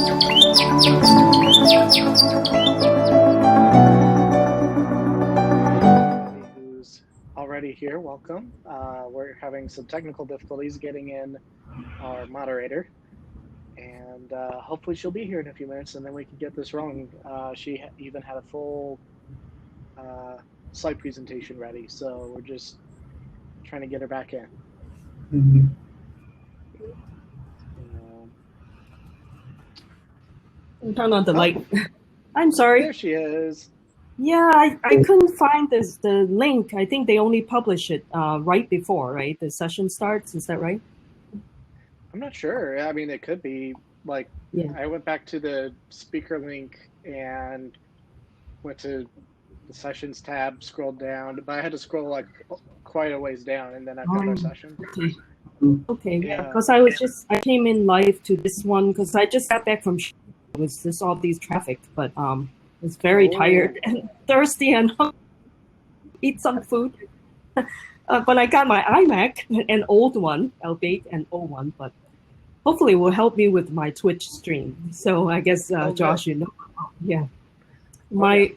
Who's already here, welcome. We're having some technical difficulties getting in our moderator, and hopefully she'll be here in a few minutes, and then we can get this rolling. She even had a full slide presentation ready, so we're just trying to get her back in. Mm-hmm. Turn on the light. I'm sorry. There she is. Yeah, I couldn't find the link. I think they only publish it right before, right? The session starts. Is that right? I'm not sure. I mean, it could be like, yeah. I went back to the speaker link and went to the sessions tab, scrolled down, but I had to scroll like quite a ways down, and then I found our session. Okay. Okay. Yeah. Because I came in live to this one because I just got back from. It was just all these traffic, but was very tired and thirsty and eat some food. But I got my iMac, an old one, albeit an old one, but hopefully it will help me with my Twitch stream. So I guess Josh, you know, yeah. My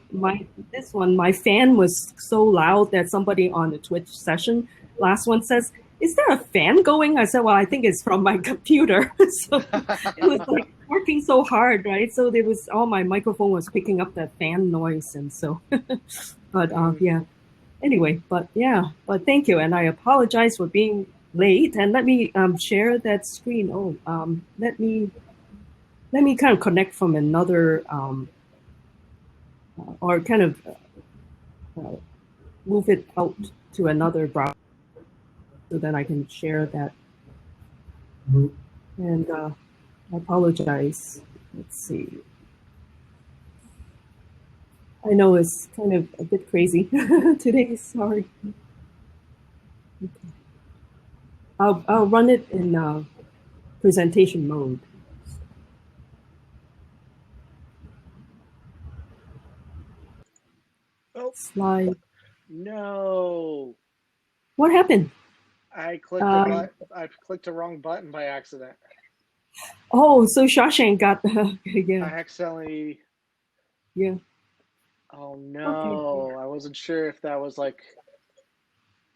fan was so loud that somebody on the Twitch session last one says, "Is there a fan going?" I said, "Well, I think it's from my computer." So it was like working so hard, right? So there was my microphone was picking up that fan noise, and so. But yeah. Anyway, but thank you, and I apologize for being late. And let me share that screen. Let me kind of connect from another. Or kind of move it out to another browser so that I can share that. Mm-hmm. And I apologize. Let's see. I know it's kind of a bit crazy today. Sorry. Okay. I'll run it in presentation mode. Slide. No. What happened? I clicked I clicked the wrong button by accident. Oh, so Shashank got yeah. I accidentally. Yeah. Oh no! Okay. I wasn't sure if that was like.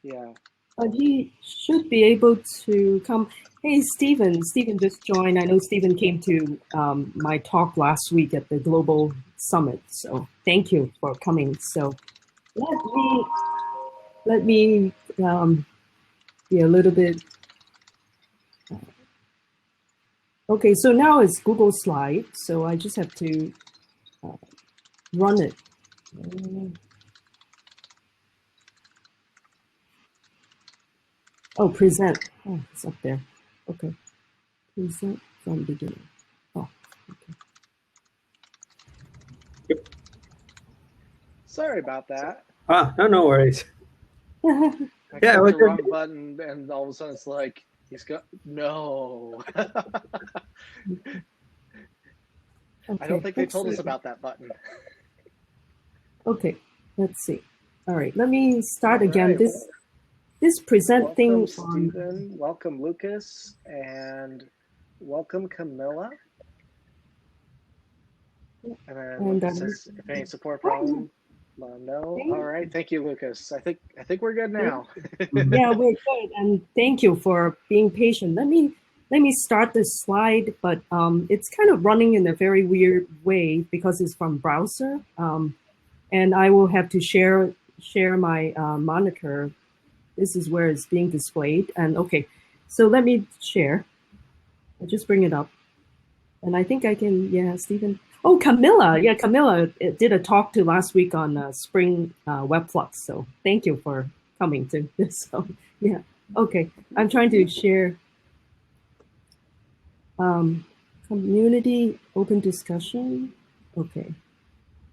Yeah. But he should be able to come. Hey, Stephen. Stephen just joined. I know Stephen came to my talk last week at the Global Summit. So thank you for coming. So let me be a little bit. Okay, so now it's Google Slide. So I just have to run it. Oh, present. Oh, it's up there. Okay. Present from beginning. Oh, okay. Yep. Sorry about that. No worries. I clicked the wrong button, and all of a sudden it's like, he's got, no. Okay. I don't think they told us about that button. Okay, let's see. All right, let me start again. This present thing. Welcome, Stephen. Welcome, Lucas, and welcome, Camilla. And then says, if any support problem, let them know. All right, thank you, Lucas. I think we're good now. Yeah, we're good, and thank you for being patient. Let me start this slide, but it's kind of running in a very weird way because it's from browser, and I will have to share my monitor. This is where it's being displayed. And okay, so let me share. I'll just bring it up. And I think I can, yeah, Stephen. Oh, Camilla. Yeah, Camilla did a talk to last week on Spring Webflux. So thank you for coming to this. So yeah, okay. I'm trying to share community open discussion. Okay.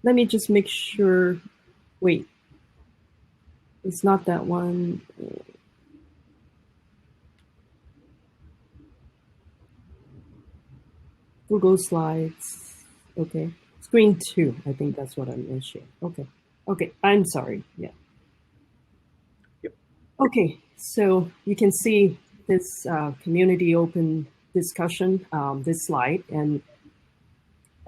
Let me just make sure, wait. It's not that one. Google Slides. Okay. Screen 2. I think that's what I'm going to share. Okay. Okay. I'm sorry. Yeah. Yep. Okay. So you can see this community open discussion, this slide. And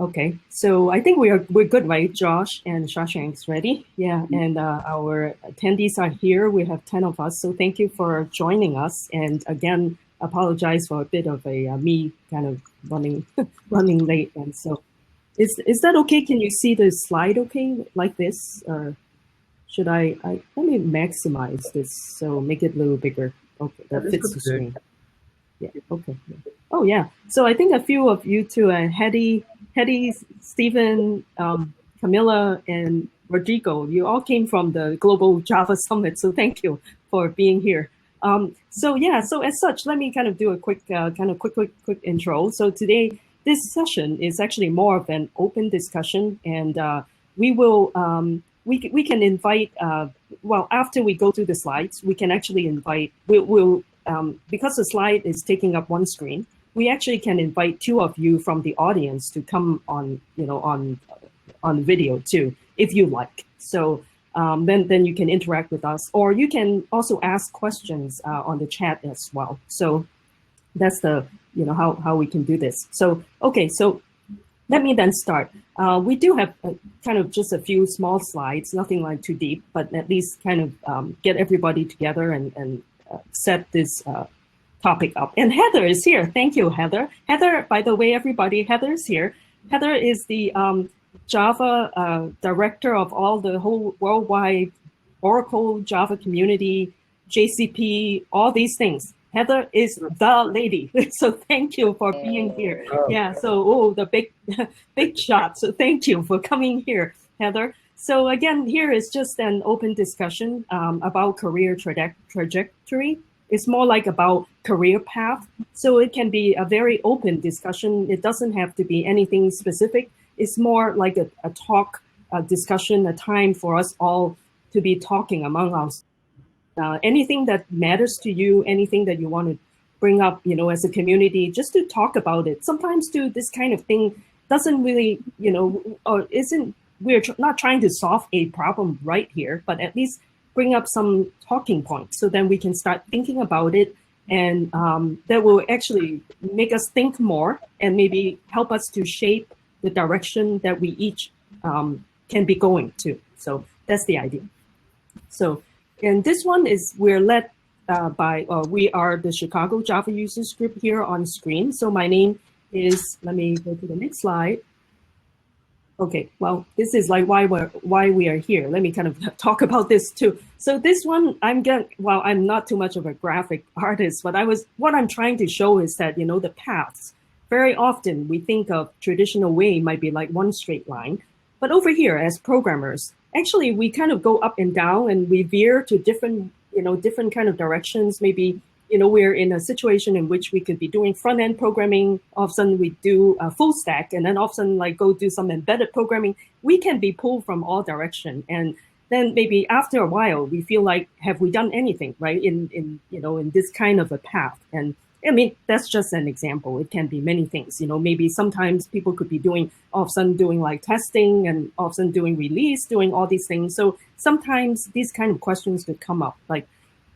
Okay, so I think we're good, right? Josh and Shashank's ready. Yeah, and our attendees are here. We have 10 of us, so thank you for joining us. And again, apologize for a bit of a me kind of running running late. And so, is that okay? Can you see the slide okay like this, or should I let me maximize this so make it a little bigger? Okay, that fits the screen. Yeah. Okay. Oh yeah. So I think a few of you too, Hetty, Stephen, Camilla, and Rodrigo. You all came from the Global Java Summit, so thank you for being here. So yeah. So as such, let me kind of do a quick quick intro. So today, this session is actually more of an open discussion, and we will we can invite. Well, after we go through the slides, we can actually invite. We'll because the slide is taking up one screen, we actually can invite two of you from the audience to come on, on video too, if you like. So then you can interact with us, or you can also ask questions on the chat as well. So that's the, how we can do this. So, okay, so let me then start. We do have kind of just a few small slides, nothing like too deep, but at least kind of get everybody together and set this topic up. And Heather is here. Thank you, Heather. Heather, by the way, everybody, Heather's here. Heather is the Java director of all the whole worldwide Oracle Java community, JCP, all these things. Heather is the lady. So thank you for being here. Yeah, so the big shot. So thank you for coming here, Heather. So again, here is just an open discussion about career trajectory. It's more like about career path. So it can be a very open discussion. It doesn't have to be anything specific. It's more like a talk, a discussion, a time for us all to be talking among us. Anything that matters to you, anything that you want to bring up, as a community, just to talk about it. Sometimes too, this kind of thing doesn't really, or isn't, we're not trying to solve a problem right here, but at least bring up some talking points so then we can start thinking about it, and that will actually make us think more and maybe help us to shape the direction that we each can be going to. So that's the idea. So, and this one is, we're led by, we are the Chicago Java Users Group here on screen. So my name is, let me go to the next slide. Okay, well, this is like why we are here. Let me kind of talk about this too. So this one, I'm not too much of a graphic artist, but what I'm trying to show is that, the paths, very often we think of traditional way might be like one straight line, but over here as programmers, actually we kind of go up and down and we veer to different, different kind of directions. Maybe, we're in a situation in which we could be doing front-end programming. All of a sudden we do a full stack, and then all of a sudden like go do some embedded programming. We can be pulled from all direction. And then maybe after a while, we feel like, have we done anything, right? In this kind of a path. And I mean, that's just an example. It can be many things. Maybe sometimes people could be doing, all of a sudden doing like testing, and all of a sudden doing release, doing all these things. So sometimes these kind of questions could come up, like,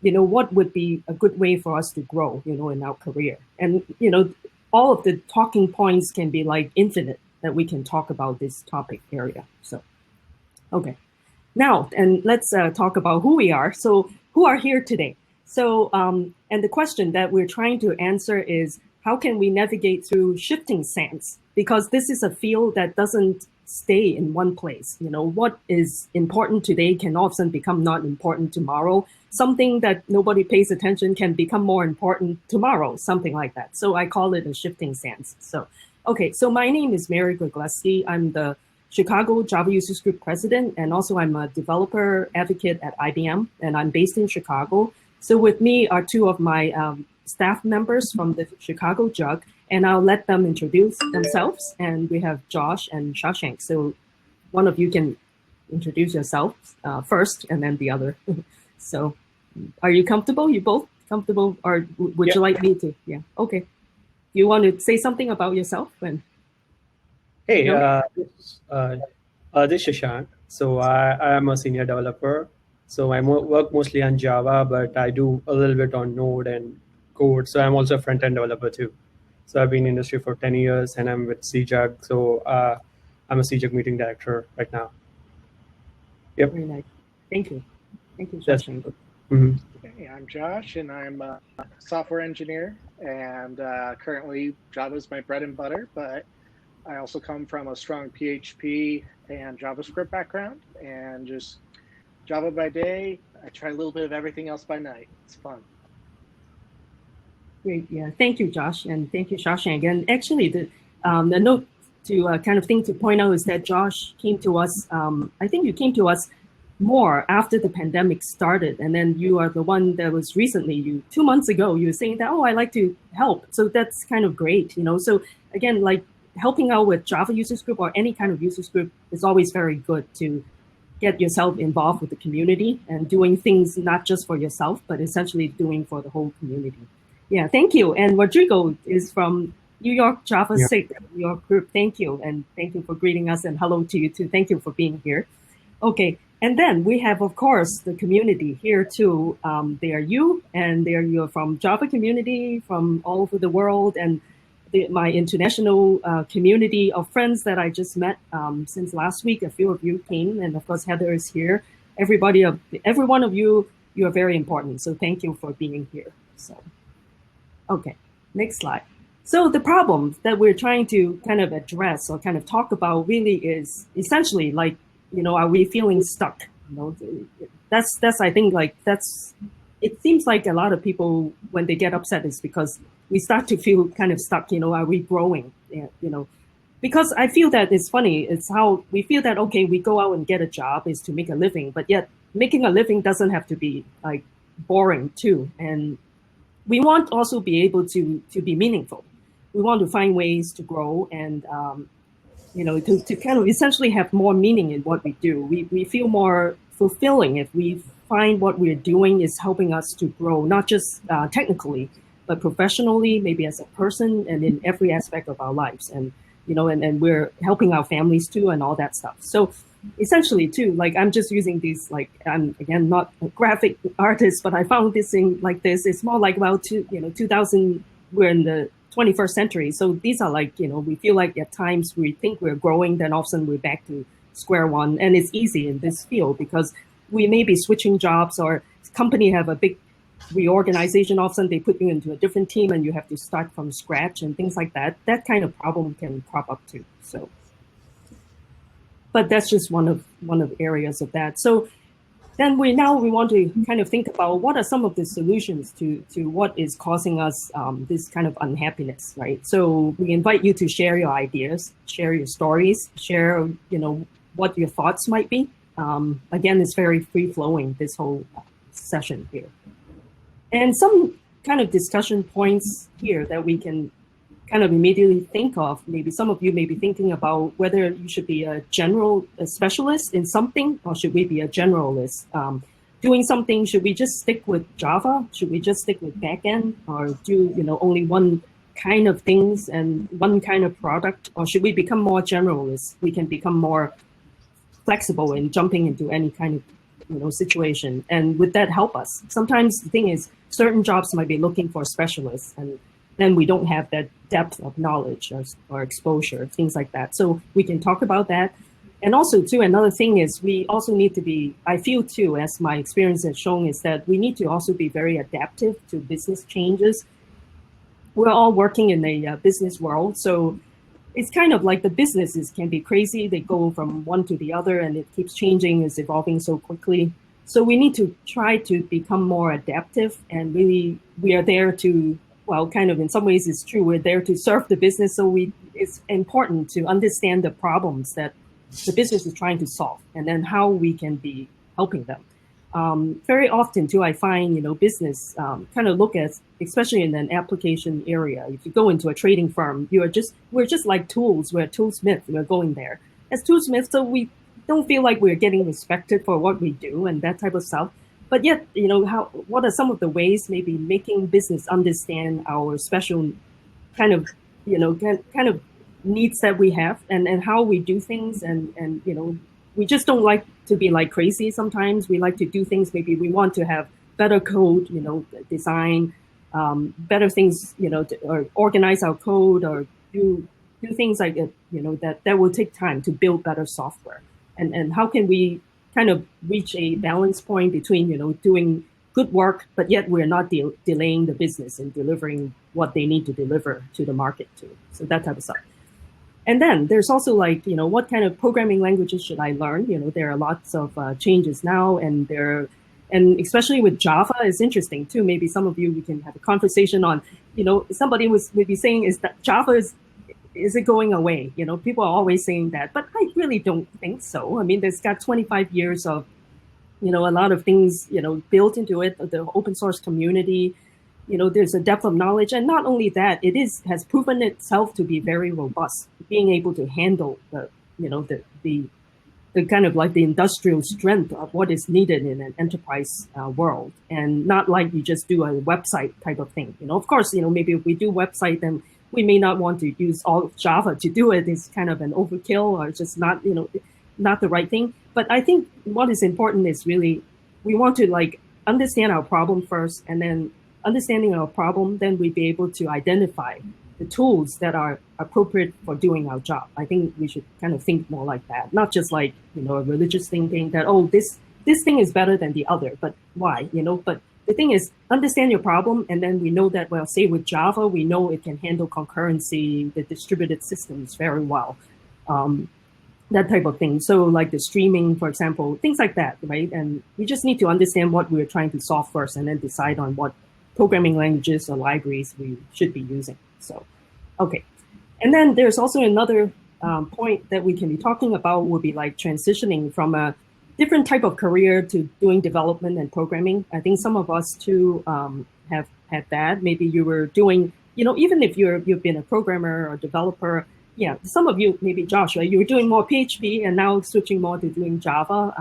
what would be a good way for us to grow, in our career? And, all of the talking points can be like infinite that we can talk about this topic area. So, okay. Now, and let's talk about who we are. So who are here today? So, and the question that we're trying to answer is, how can we navigate through shifting sands? Because this is a field that doesn't stay in one place. What is important today can all of a sudden become not important tomorrow. Something that nobody pays attention can become more important tomorrow, something like that. So I call it a shifting sands. So, okay, so my name is Mary Grygleski. I'm the Chicago Java Users Group president, and also I'm a developer advocate at IBM, and I'm based in Chicago. So with me are two of my staff members from the Chicago JUG, and I'll let them introduce themselves. And we have Josh and Shashank. So one of you can introduce yourself first, and then the other. So are you comfortable? You both comfortable? Or would you like me to? Yeah, okay. You want to say something about yourself? Hey, this is Shashank. So I am a senior developer. So I work mostly on Java, but I do a little bit on Node and Code. So I'm also a front-end developer too. So I've been in the industry for 10 years, and I'm with CJUG. So I'm a CJUG meeting director right now. Yep. Very nice. Thank you. Thank you, Yes. Shashank. Hey, I'm Josh, and I'm a software engineer, and currently Java is my bread and butter, but I also come from a strong PHP and JavaScript background, and just Java by day. I try a little bit of everything else by night. It's fun. Great. Yeah. Thank you, Josh, and thank you, Shashank. And actually, the note to kind of thing to point out is that Josh came to us. I think you came to us more after the pandemic started, and then you are the one that was recently 2 months ago. You were saying that, oh, I like to help. So that's kind of great, you know. So again, like helping out with Java users group or any kind of users group is always very good to get yourself involved with the community and doing things not just for yourself, but essentially doing for the whole community. Yeah, thank you. And Rodrigo is from New York Java 6, New York group. Thank you. And thank you for greeting us, and hello to you too. Thank you for being here. Okay. And then we have, of course, the community here too. They are you, and you're from Java community from all over the world, and my international community of friends that I just met since last week. A few of you came, and of course Heather is here. Every one of you, you are very important. So thank you for being here. So, okay, next slide. So the problem that we're trying to kind of address or kind of talk about really is essentially like, you know, are we feeling stuck? You know, that's I think like that's. It seems like a lot of people when they get upset is because we start to feel kind of stuck. You know, are we growing? You know, because I feel that it's funny. It's how we feel that okay, we go out and get a job is to make a living, but yet making a living doesn't have to be like boring too. And we want also be able to be meaningful. We want to find ways to grow and. You know, to kind of essentially have more meaning in what we do. We feel more fulfilling if we find what we're doing is helping us to grow, not just technically, but professionally, maybe as a person and in every aspect of our lives. And, you know, and we're helping our families too and all that stuff. So essentially too, like I'm just using these, like I'm again, not a graphic artist, but I found this thing like this. It's more like about 2000, we're in the 21st century. So these are like, you know, we feel like at times we think we're growing, then all of a sudden we're back to square one. And it's easy in this field because we may be switching jobs or company have a big reorganization. All of a sudden they put you into a different team and you have to start from scratch and things like that. That kind of problem can crop up too. So, but that's just one of areas of that. So then we want to kind of think about what are some of the solutions to what is causing us this kind of unhappiness, right? So we invite you to share your ideas, share your stories, share, you know, what your thoughts might be. Again, it's very free-flowing, this whole session here. And some kind of discussion points here that we can kind of immediately think of. Maybe some of you may be thinking about whether you should be a specialist in something, or should we be a generalist? Doing something, should we just stick with Java? Should we just stick with backend, or do, you know, only one kind of things and one kind of product? Or should we become more generalist? We can become more flexible in jumping into any kind of, you know, situation. And would that help us? Sometimes the thing is, certain jobs might be looking for specialists, and then we don't have that depth of knowledge or exposure, things like that. So we can talk about that. And also too, another thing is we also need to be, I feel too, as my experience has shown, is that we need to also be very adaptive to business changes. We're all working in a business world. So it's kind of like the businesses can be crazy. They go from one to the other and it keeps changing, it's evolving so quickly. So we need to try to become more adaptive, and really we are there to, well, kind of in some ways it's true, we're there to serve the business. So it's important to understand the problems that the business is trying to solve, and then how we can be helping them. Very often too, I find, you know, business kind of look at, especially in an application area, if you go into a trading firm, we're just like tools, we're toolsmiths, we're going there as toolsmiths. So we don't feel like we're getting respected for what we do and that type of stuff. But yet, you know, what are some of the ways maybe making business understand our special kind of, you know, kind of needs that we have, and how we do things, and you know, we just don't like to be like crazy sometimes. We like to do things, maybe we want to have better code, you know, design, better things, or organize our code or do things like it, that will take time to build better software. And how can we kind of reach a balance point between, doing good work, but yet we're not delaying the business and delivering what they need to deliver to the market too. So that type of stuff. And then there's also like, what kind of programming languages should I learn? There are lots of changes now, and especially with Java, is interesting too. Maybe some of you, we can have a conversation on, somebody was maybe saying, is that Java is it going away? People are always saying that, but I really don't think so. I mean, there's got 25 years of, a lot of things, built into it, the open source community, there's a depth of knowledge. And not only that, has proven itself to be very robust, being able to handle the kind of like the industrial strength of what is needed in an enterprise world, and not like you just do a website type of thing. Of course, maybe if we do website, then we may not want to use all of Java to do it. It's kind of an overkill, or just not, not the right thing. But I think what is important is really, we want to like understand our problem first, and then understanding our problem, then we'd be able to identify the tools that are appropriate for doing our job. I think we should kind of think more like that, not just like, a religious thinking that, oh, this thing is better than the other, but why, but the thing is, understand your problem, and then we know that, well, say with Java, we know it can handle concurrency, the distributed systems very well, that type of thing. So like the streaming, for example, things like that, right? And we just need to understand what we're trying to solve first, and then decide on what programming languages or libraries we should be using. So, okay. And then there's also another point that we can be talking about, would be like transitioning from a different type of career to doing development and programming. I think some of us too have had that. Maybe you were doing, even if you've been a programmer or developer, yeah, some of you, maybe Josh, right? You were doing more PHP and now switching more to doing Java.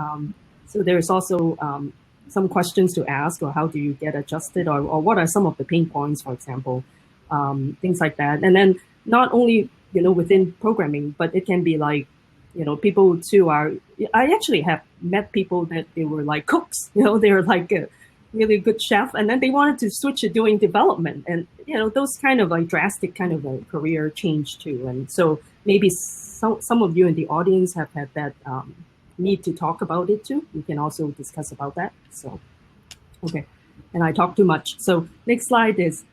So there's also some questions to ask, or how do you get adjusted, or what are some of the pain points, for example, things like that. And then not only, within programming, but it can be like, people too I actually have met people that they were like cooks, they were like a really good chef, and then they wanted to switch to doing development, and, those kind of like drastic kind of a career change too. And so maybe some of you in the audience have had that need to talk about it too. We can also discuss about that. So, okay. And I talk too much. So next slide is,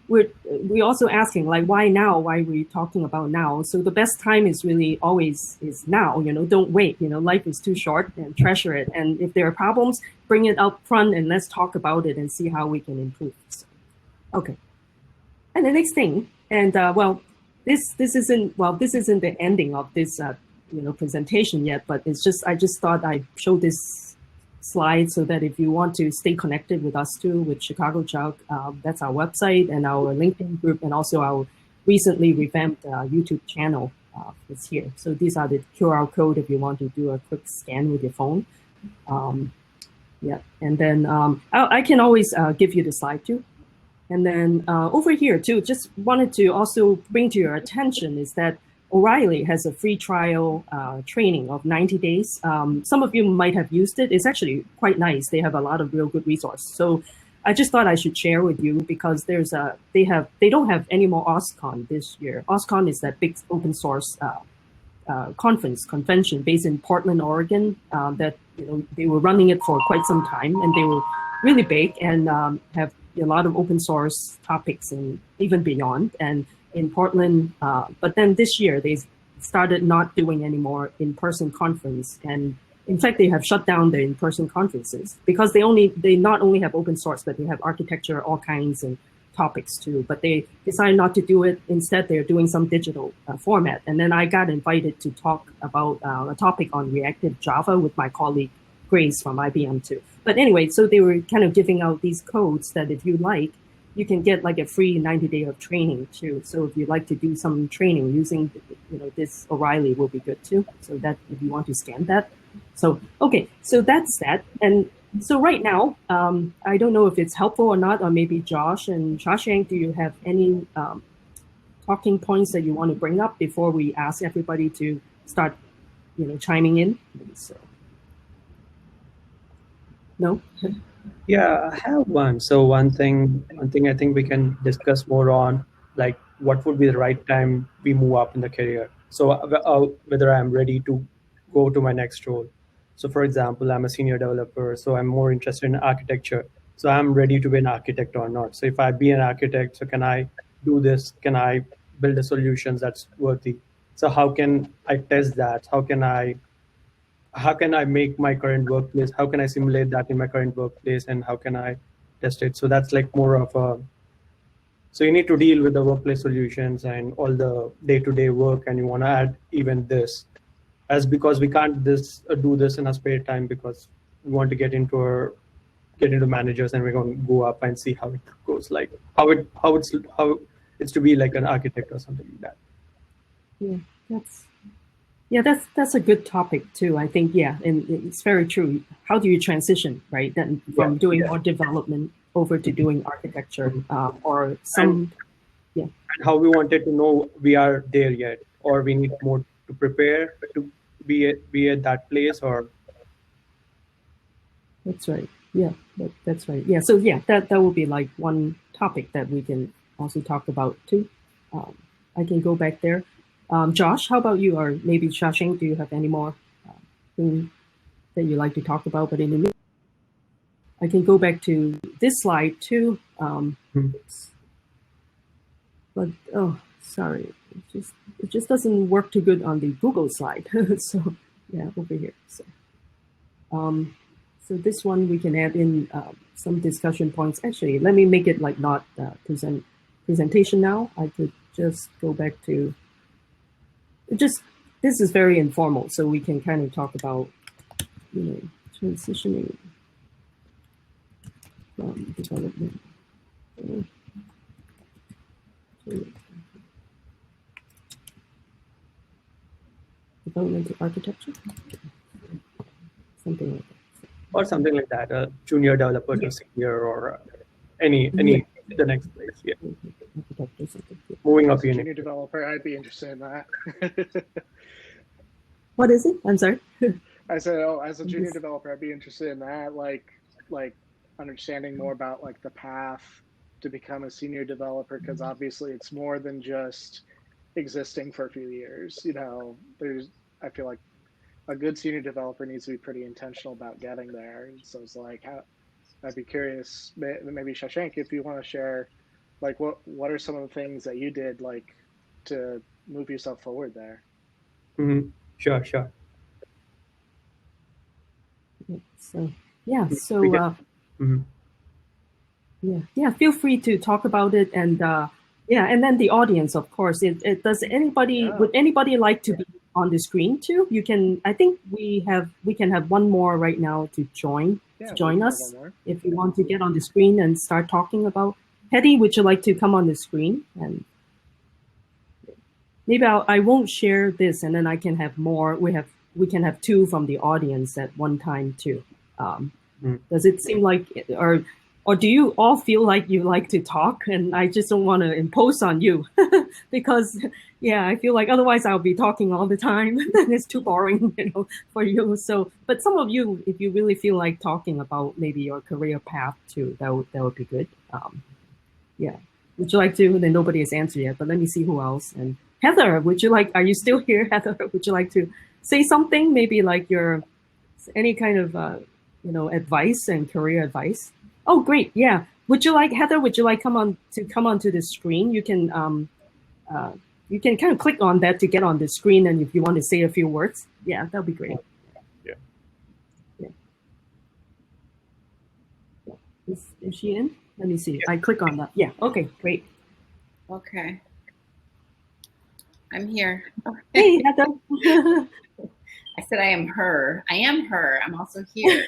we're also asking, like, why now? Why are we talking about now? So the best time is really always is now, don't wait. Life is too short, and treasure it. And if there are problems, bring it up front and let's talk about it and see how we can improve. So, okay. And the next thing, and this isn't the ending of this presentation yet, but I just thought I'd show this slide so that if you want to stay connected with us too, with Chicago Chuck, that's our website and our LinkedIn group, and also our recently revamped YouTube channel is here. So these are the QR code if you want to do a quick scan with your phone. Yeah, and then I can always give you the slide too. And then over here too, just wanted to also bring to your attention is that O'Reilly has a free trial training of 90 days. Some of you might have used it. It's actually quite nice. They have a lot of real good resources. So I just thought I should share with you, because they don't have any more OSCON this year. OSCON is that big open source convention based in Portland, Oregon. That they were running it for quite some time, and they were really big and have a lot of open source topics and even beyond. And in Portland, but then this year they started not doing any more in-person conference, and in fact they have shut down the in-person conferences because they not only have open source, but they have architecture, all kinds and topics too. But they decided not to do it. Instead, they're doing some digital format. And then I got invited to talk about a topic on reactive Java with my colleague Grace from IBM too. But anyway, so they were kind of giving out these codes that if you like, you can get like a free 90-day of training too. So if you'd like to do some training using, this O'Reilly will be good too. So that if you want to scan that. So, okay, so that's that. And so right now, I don't know if it's helpful or not, or maybe Josh and Shashank, do you have any talking points that you want to bring up before we ask everybody to start, chiming in? So, no? Yeah, I have one. So one thing I think we can discuss more on, like what would be the right time we move up in the career. So whether I'm ready to go to my next role. So for example, I'm a senior developer, so I'm more interested in architecture. So I'm ready to be an architect or not. So if I be an architect, so can I do this? Can I build a solutions that's worthy? So how can I test that? How can I make my current workplace? How can I simulate that in my current workplace, and how can I test it? So that's like more of a. So you need to deal with the workplace solutions and all the day-to-day work, and you want to add even this, as because we can't do this in our spare time because we want to get into managers, and we're going to go up and see how it goes, like how it's to be like an architect or something like that. That's a good topic too. I think and it's very true. How do you transition, right? Then from doing more development over to doing architecture or some and how we wanted to know we are there yet, or we need more to prepare to be at that place, or. That's right. That's right. So that will be like one topic that we can also talk about too. I can go back there. Josh, how about you? Or maybe Shashank, do you have any more thing that you like to talk about? But in the meantime, I can go back to this slide too. But sorry, it just doesn't work too good on the Google slide. So over here. So this one we can add in some discussion points. Actually, let me make it like not presentation now. I could just go back to this is very informal, so we can kind of talk about transitioning from development to architecture, something like that. Or something like that, a junior developer to senior, or any the next place. Yeah. Moving up. Junior developer, I'd be interested in that. What is it? I'm sorry. I said, as a junior developer, I'd be interested in that, like understanding more about like the path to become a senior developer, because obviously it's more than just existing for a few years. I feel like a good senior developer needs to be pretty intentional about getting there. So it's like, I'd be curious, maybe Shashank, if you want to share, like what are some of the things that you did like to move yourself forward there? Mm-hmm. Sure. So feel free to talk about it, and and then the audience, of course. Would anybody like to be on the screen too? You can. I think we can have one more right now to join us if you want to get on the screen and start talking about. Hetty, would you like to come on the screen? And maybe I won't share this, and then I can have more. We can have two from the audience at one time too. Does it seem like, or do you all feel like you like to talk, and I just don't want to impose on you because I feel like otherwise I'll be talking all the time and it's too boring, for you. So, but some of you, if you really feel like talking about maybe your career path too, that would be good. Would you like to? Then nobody has answered yet, but let me see who else. And Heather, are you still here, Heather? Would you like to say something? Maybe like any kind of, advice and career advice? Oh, great. Yeah. Heather, would you like come onto the screen? You can kind of click on that to get on the screen. And if you want to say a few words, that'll be great. Yeah. Is she in? Let me see. I click on that. Yeah. Okay, great. Okay. I'm here. Hey, Heather. I said I am her. I am her. I'm also here.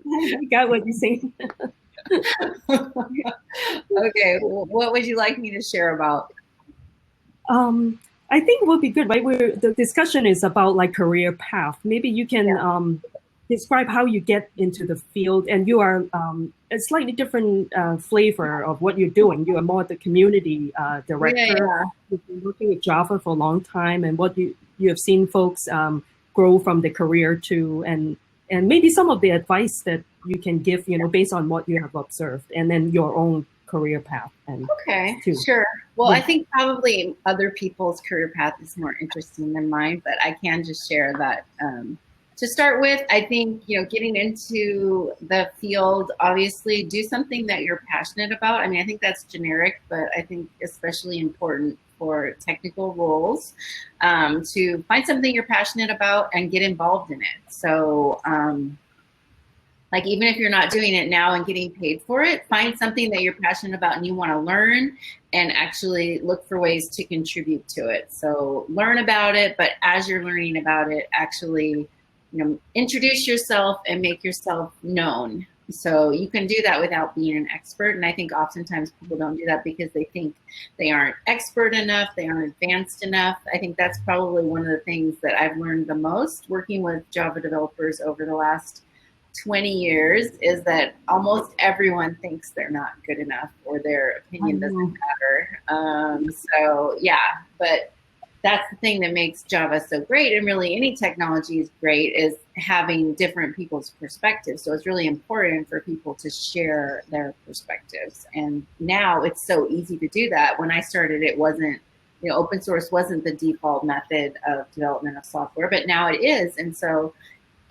I got what you're saying. Okay. What would you like me to share about? I think it would be good, right? The discussion is about like career path. Maybe you can describe how you get into the field, and you are a slightly different flavor of what you're doing. You are more the community director. You've been working with Java for a long time, and what you have seen folks grow from the career to, and and maybe some of the advice that you can give, based on what you have observed, and then your own career path. And okay, too. sure. Well, Yeah. I think probably other people's career path is more interesting than mine, but I can just share that. To start with, I think, getting into the field, obviously do something that you're passionate about. I mean, I think that's generic, but I think especially important for technical roles, to find something you're passionate about and get involved in it. So, like, even if you're not doing it now and getting paid for it, find something that you're passionate about and you want to learn, and actually look for ways to contribute to it. So learn about it, but as you're learning about it, actually, introduce yourself and make yourself known. So you can do that without being an expert. And I think oftentimes people don't do that because they think they aren't expert enough, they aren't advanced enough. I think that's probably one of the things that I've learned the most working with Java developers over the last 20 years, is that almost everyone thinks they're not good enough or their opinion doesn't matter. So yeah, but that's the thing that makes Java so great, and really any technology is great, is having different people's perspectives. So it's really important for people to share their perspectives. And now it's so easy to do that. When I started, it wasn't, open source wasn't the default method of development of software, but now it is. And so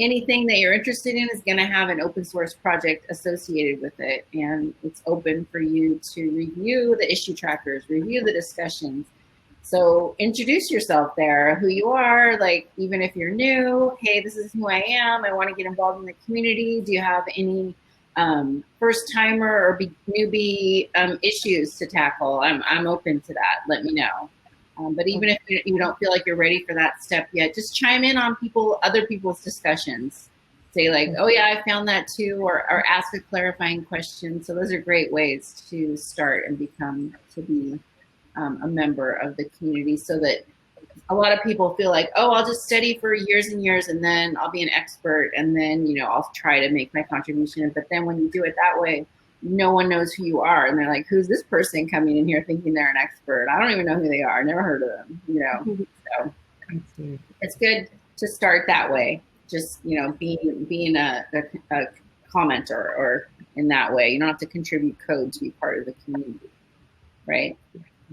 anything that you're interested in is going to have an open source project associated with it. And it's open for you to review the issue trackers, review the discussions. So introduce yourself there, who you are, like, even if you're new, hey, this is who I am. I want to get involved in the community. Do you have any first timer or newbie issues to tackle? I'm open to that. Let me know. But even if you don't feel like you're ready for that step yet, just chime in on other people's discussions. Say like, oh yeah, I found that too, or ask a clarifying question. So those are great ways to start and be a member of the community, so that a lot of people feel like, oh, I'll just study for years and years and then I'll be an expert and then, I'll try to make my contribution. But then when you do it that way, no one knows who you are. And they're like, who's this person coming in here thinking they're an expert? I don't even know who they are. Never heard of them, So it's good to start that way. Just, being a commenter, or in that way. You don't have to contribute code to be part of the community, right?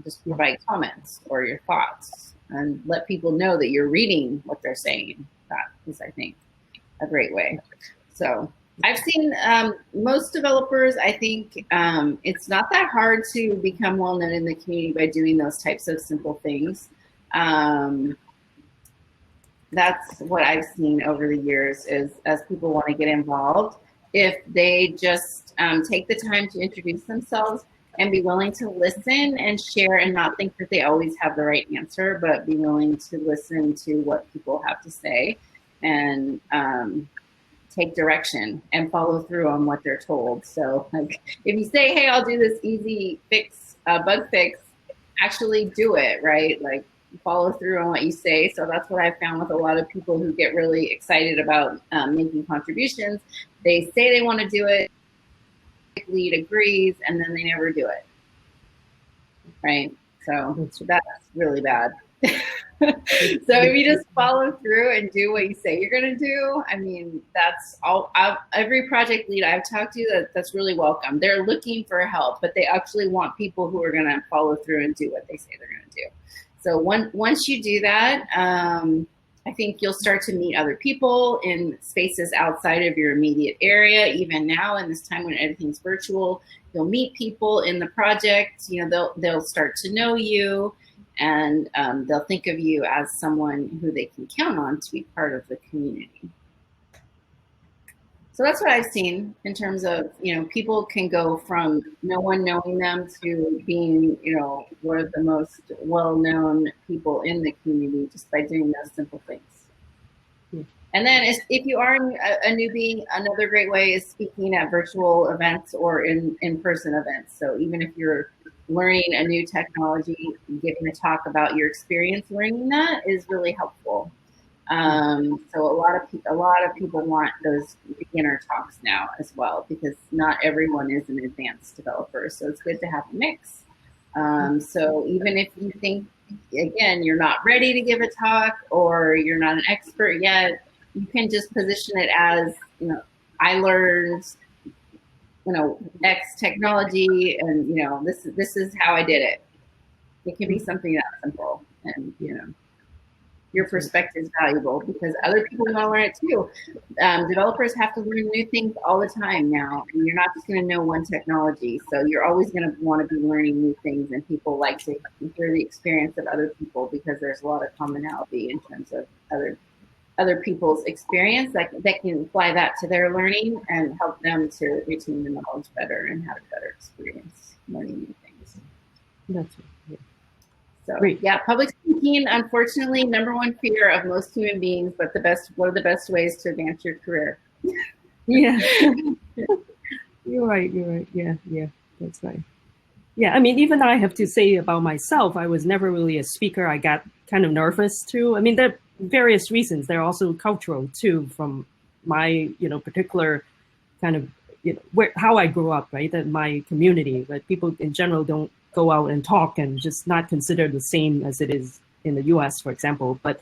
Just provide comments or your thoughts and let people know that you're reading what they're saying. That is, I think, a great way. So I've seen most developers, I think it's not that hard to become well known in the community by doing those types of simple things. That's what I've seen over the years, is as people want to get involved, if they just take the time to introduce themselves and be willing to listen and share, and not think that they always have the right answer, but be willing to listen to what people have to say and take direction and follow through on what they're told. So like, if you say, hey, I'll do this easy fix, bug fix, actually do it, right? Like, follow through on what you say. So that's what I've found with a lot of people who get really excited about making contributions. They say they want to do it, lead agrees, and then they never do it, right? So that's really bad. So if you just follow through and do what you say you're going to do, I mean, that's all. Every project lead I've talked to, that's really welcome. They're looking for help, but they actually want people who are going to follow through and do what they say they're going to do. So once you do that, I think you'll start to meet other people in spaces outside of your immediate area. Even now, in this time when everything's virtual, you'll meet people in the project. They'll start to know you, and they'll think of you as someone who they can count on to be part of the community. So that's what I've seen in terms of, people can go from no one knowing them to being, one of the most well-known people in the community just by doing those simple things. Yeah. And then if you are a newbie, another great way is speaking at virtual events or in-person events. So even if you're learning a new technology, giving a talk about your experience learning that is really helpful. So a lot of people want those beginner talks now as well, because not everyone is an advanced developer. So it's good to have a mix. So even if you think, again, you're not ready to give a talk or you're not an expert yet, you can just position it as, I learned, X technology, and this is how I did it. It can be something that simple, and your perspective is valuable because other people want to learn it too. Developers have to learn new things all the time now, and you're not just going to know one technology. So you're always going to want to be learning new things, and people like to hear the experience of other people because there's a lot of commonality in terms of other people's experience that can apply that to their learning and help them to retain the knowledge better and have a better experience learning new things. That's right. Yeah. So yeah, public speaking, unfortunately, #1 fear of most human beings, but one of the best ways to advance your career. Yeah. You're right. Yeah, that's right. Yeah, I mean, even I have to say about myself, I was never really a speaker. I got kind of nervous too. I mean, there are various reasons. They're also cultural too, from my, particular kind of, how I grew up, right? That my community, but people in general don't go out and talk and just not considered the same as it is in the US, for example. But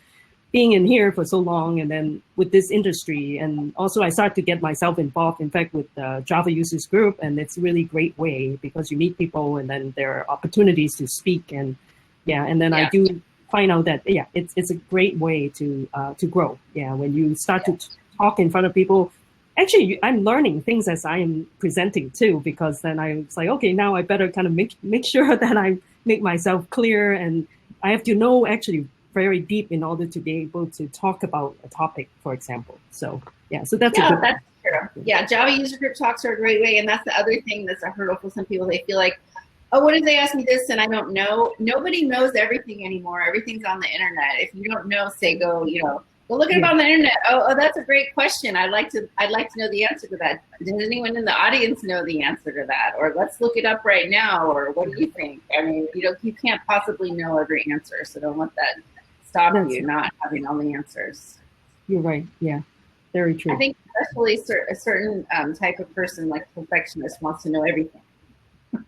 being in here for so long and then with this industry, and also I started to get myself involved, in fact, with the Java users group, and it's a really great way because you meet people and then there are opportunities to speak, and I do find out that, it's a great way to grow. Yeah, when you start to talk in front of people, actually, I'm learning things as I am presenting too, because then I was like, okay, now I better kind of make sure that I make myself clear, and I have to know actually very deep in order to be able to talk about a topic, for example. So so that's that's true. Yeah, Java user group talks are a great way, and that's the other thing that's a hurdle for some people. They feel like, oh, what if they ask me this and I don't know? Nobody knows everything anymore. Everything's on the internet. If you don't know, say go look it up on the internet. Oh, that's a great question. I'd like to know the answer to that. Does anyone in the audience know the answer to that? Or let's look it up right now. Or what do you think? I mean, you can't possibly know every answer, so don't let that stop you not having all the answers. You're right. Yeah, very true. I think especially a certain type of person, like perfectionist, wants to know everything.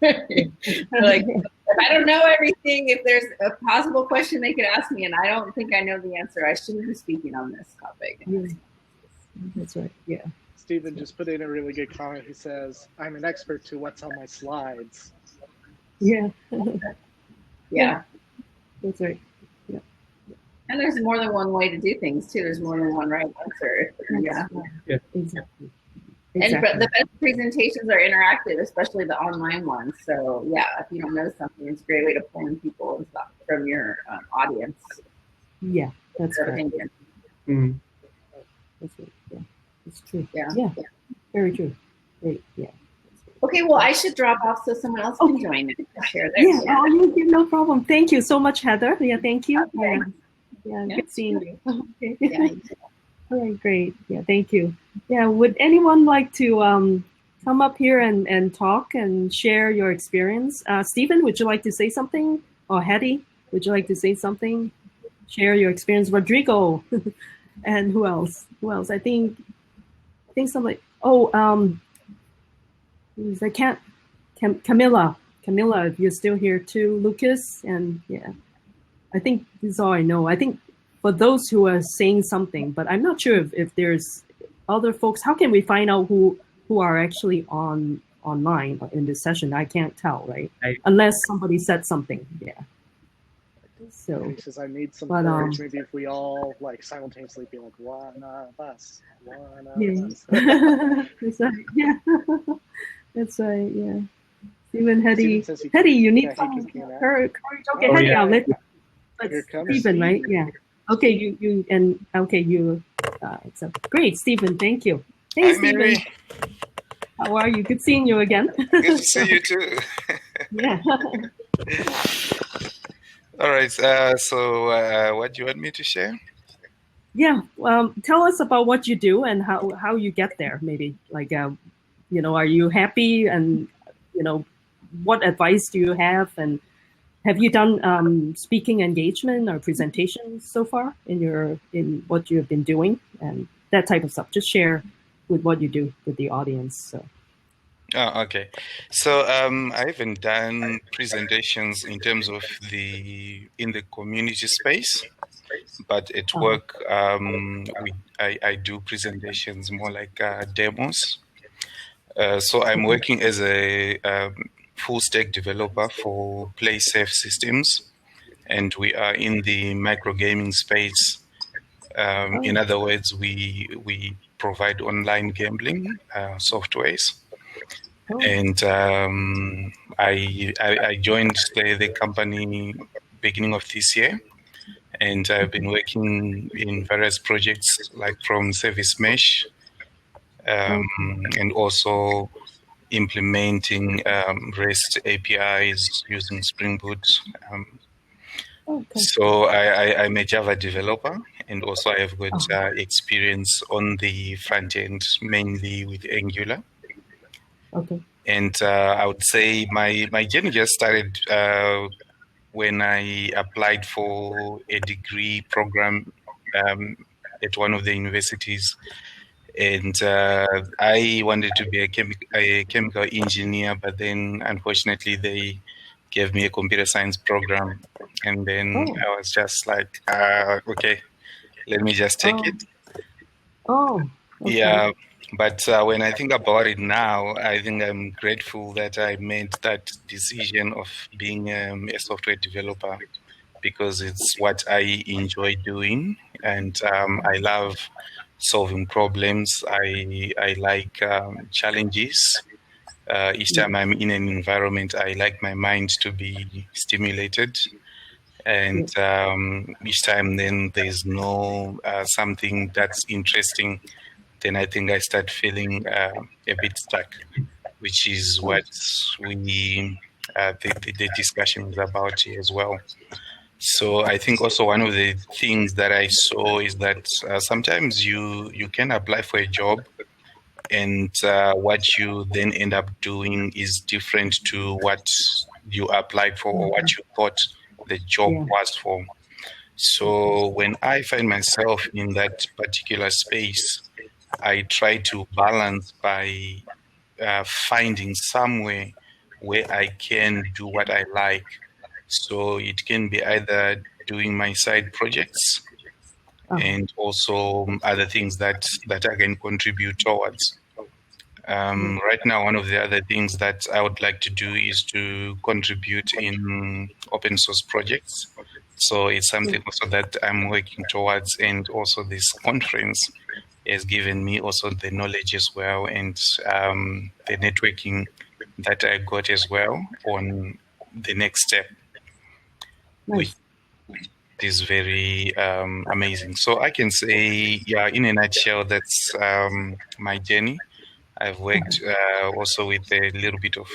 Like, if I don't know everything, if there's a possible question they could ask me and I don't think I know the answer, I shouldn't be speaking on this topic. That's right. Yeah. Stephen just put in a really good comment. He says, I'm an expert to what's on my slides. Yeah. Yeah. That's right. Yeah. And there's more than one way to do things too. There's more than one right answer. Yeah. Exactly. And but the best presentations are interactive, especially the online ones. So yeah, if you don't know something, it's a great way to pull in people and stuff from your audience. Yeah, that's right. Mm. That's right. Yeah, it's true. Yeah. Very true. Great. Yeah. Okay, well, I should drop off so someone else can join and share their. Yeah. Oh, no problem. Thank you so much, Heather. Yeah, thank you. Okay. Yeah. Good seeing you. Okay. Yeah. All right, great. Yeah, thank you. Yeah, would anyone like to come up here and talk and share your experience? Stephen, would you like to say something? Or Hetty, would you like to say something? Share your experience. Rodrigo, and who else? I think somebody. Camilla, if you're still here too. Lucas, and I think this is all I know. I think for those who are saying something, but I'm not sure if there's other folks. How can we find out who are actually online in this session? I can't tell, right? Unless somebody said something. Yeah. So he says, I need some courage. Maybe if we all simultaneously be like, one of us. That's right. Yeah. That's right. Yeah. Stephen, Hetty, you need some courage. Okay, Hetty, I'll let Stephen, right? Yeah. Okay, you so great, Stephen. Thank you. Hey, Stephen. Mary. How are you? Good seeing you again. Good to see you too. Yeah. All right. So, what do you want me to share? Yeah. Tell us about what you do and how you get there. Maybe are you happy, and what advice do you have, and have you done speaking engagement or presentations so far in what you have been doing and that type of stuff? Just share with what you do with the audience. So. Oh, okay. So I haven't done presentations in terms of in the community space. but at work, I do presentations more like demos. So I'm working as a full stack developer for PlaySafe systems, and we are in the micro gaming space. In other words, we provide online gambling softwares. And I joined the company beginning of this year, and I've been working in various projects like from service mesh, and also implementing REST APIs using Spring Boot. So I'm a Java developer, and also I have got experience on the front end, mainly with Angular. Okay. And I would say my journey just started when I applied for a degree program at one of the universities. And I wanted to be a chemical engineer, but then unfortunately they gave me a computer science program. And then I was just like, okay, let me just take it. Okay. Yeah. But when I think about it now, I think I'm grateful that I made that decision of being a software developer, because it's what I enjoy doing, and I love solving problems. I like challenges. Each time I'm in an environment, I like my mind to be stimulated. And each time then there's no something that's interesting, then I think I start feeling a bit stuck, which is what the discussion is about here as well. So I think also one of the things that I saw is that sometimes you can apply for a job, and what you then end up doing is different to what you applied for or what you thought the job was for. So when I find myself in that particular space, I try to balance by finding somewhere where I can do what I like. So it can be either doing my side projects and also other things that I can contribute towards. Right now, one of the other things that I would like to do is to contribute in open source projects. So it's something also that I'm working towards, and also this conference has given me also the knowledge as well, and the networking that I got as well on the next step, which is very amazing. So I can say, yeah, in a nutshell, that's my journey. I've worked also with a little bit of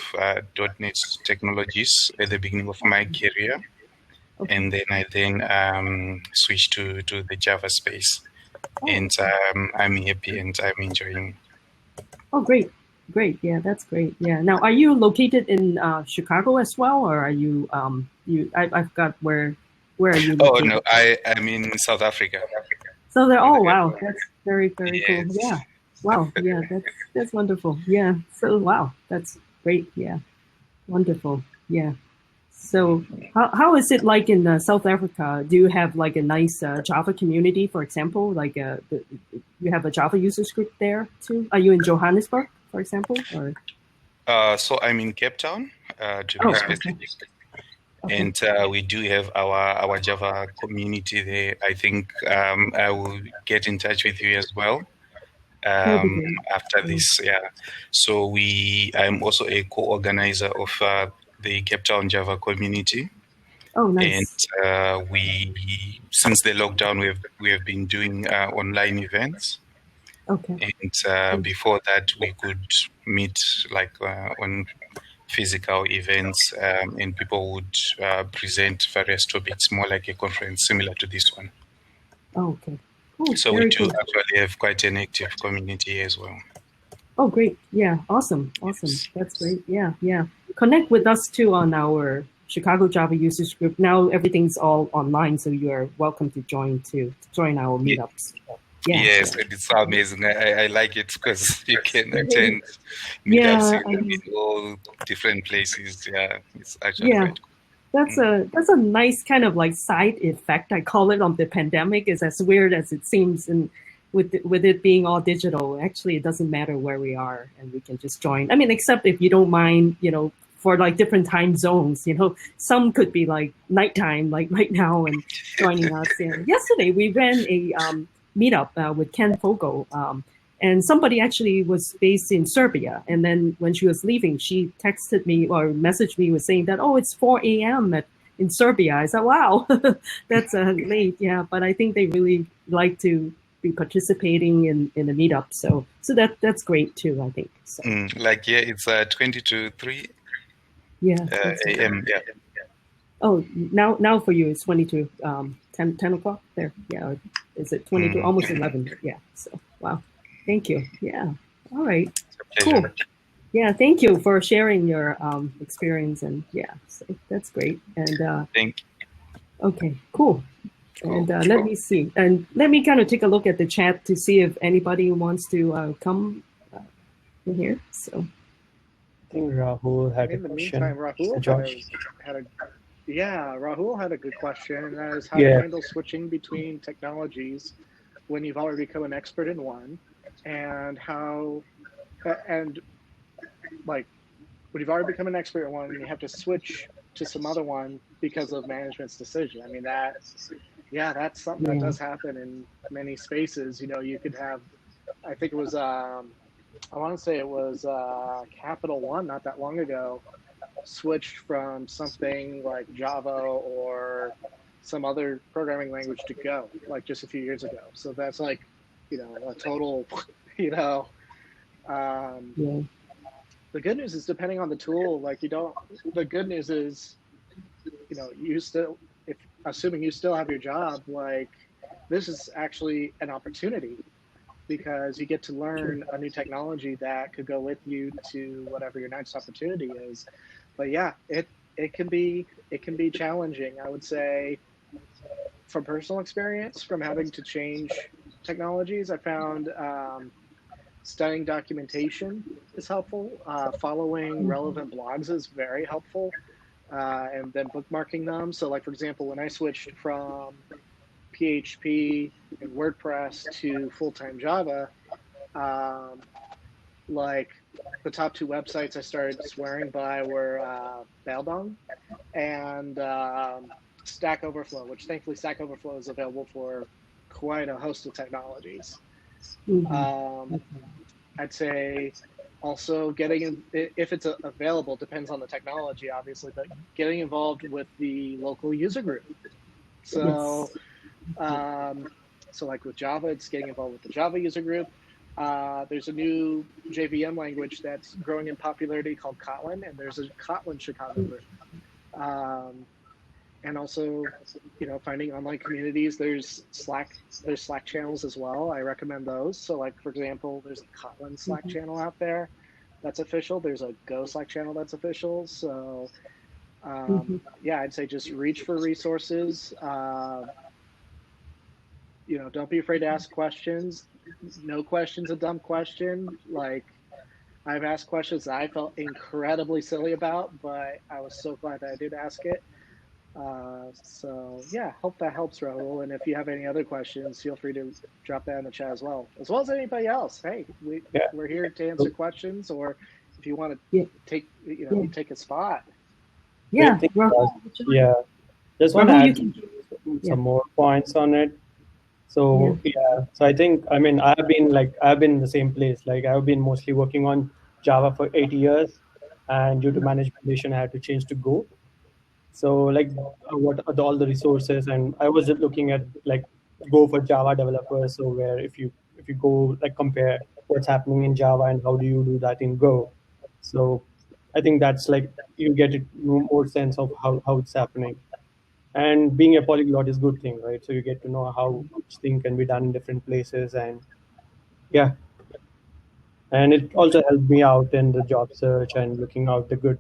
.NET technologies at the beginning of my career, and then I switched to the Java space. And I'm happy and I'm enjoying. Oh, great. Yeah, that's great. Yeah. Now, are you located in Chicago as well, or are you? I've got where are you located? Oh no, I'm in South Africa. So they're wow, that's very cool. Yeah. Wow. Yeah, that's wonderful. Yeah. So wow, that's great. Yeah. Wonderful. Yeah. So how is it like in South Africa? Do you have like a nice Java community, for example? Like you have a Java users group there too? Are you in Johannesburg, for example? Or? So I'm in Cape Town, to be specific. Okay. And we do have our Java community there. I think I will get in touch with you as well after this. Yeah. So I'm also a co-organizer of the Cape Town Java community. Oh, nice. And since the lockdown, we have been doing online events. Okay. And before that, we could meet like on physical events, and people would present various topics, more like a conference similar to this one. Oh, okay. Oh, so we do actually have quite an active community as well. Oh, great. Yeah, awesome. That's great. Yeah. Connect with us too on our Chicago Java users group. Now everything's all online, so you are welcome to join our meetups. Yeah, yes, it's amazing. I like it because you can attend meetups in all different places. Yeah, it's actually quite cool. that's a nice kind of like side effect, I call it, on the pandemic. Is as weird as it seems, and with it being all digital, actually it doesn't matter where we are, and we can just join. I mean, except if you don't mind, for like different time zones, some could be like nighttime, like right now, and joining us. And yesterday we ran a meetup with Ken Fogle, and somebody actually was based in Serbia. And then when she was leaving, she texted me or messaged me with saying that, oh, it's 4 a.m. in Serbia. I said, wow, that's late. Yeah, but I think they really like to be participating in a meetup. So that's great too, I think. So. It's 20 to 3 a.m. Yeah. Oh, now for you it's 22, 10 o'clock there. Yeah, or is it 22? Almost 11. Yeah. So wow. Thank you. Yeah. All right. Cool. Yeah. Thank you for sharing your experience, and so that's great. And thank you. Okay. Cool. And let me see, and let me kind of take a look at the chat to see if anybody wants to come in here. So I think Rahul had a question. In the meantime, Rahul had a good question, and that is how to handle switching between technologies when you've already become an expert in one. And when you've already become an expert in one, and you have to switch to some other one because of management's decision. I mean, that's something that does happen in many spaces. You could have, I think it was, I want to say it was Capital One not that long ago, switched from something like Java or some other programming language to Go, like just a few years ago. So that's like, a total, the good news is, depending on the tool, the good news is, you still, assuming you still have your job, this is actually an opportunity, because you get to learn a new technology that could go with you to whatever your next opportunity is. But yeah, it can be challenging. I would say, from personal experience, from having to change technologies, I found studying documentation is helpful. Following relevant blogs is very helpful, and then bookmarking them. So, for example, when I switched from PHP and WordPress to full-time Java, the top two websites I started swearing by were Baildong and Stack Overflow, which thankfully Stack Overflow is available for quite a host of technologies. I'd say also getting in, if it's available, depends on the technology, obviously, but getting involved with the local user group. So, with Java, it's getting involved with the Java user group. There's a new JVM language that's growing in popularity called Kotlin, and there's a Kotlin Chicago group. And also, finding online communities. There's Slack channels as well. I recommend those. So, for example, there's a Kotlin Slack channel out there that's official. There's a Go Slack channel that's official. So, I'd say just reach for resources. Don't be afraid to ask questions. No question's a dumb question. I've asked questions that I felt incredibly silly about, but I was so glad that I did ask it. Hope that helps, Rahul. And if you have any other questions, feel free to drop that in the chat as well as anybody else. Hey, we're here to answer questions, or if you want to take a spot. Yeah, just want to add some more points on it. So so I think, I've been in the same place. I've been mostly working on Java for 8 years, and due to management decision, I had to change to Go. So what are all the resources, and I was just looking at Go for Java developers. So where if you go compare what's happening in Java and how do you do that in Go. So I think that's you get a more sense of how it's happening. And being a polyglot is a good thing, right? So you get to know how each thing can be done in different places, and and it also helped me out in the job search and looking out the good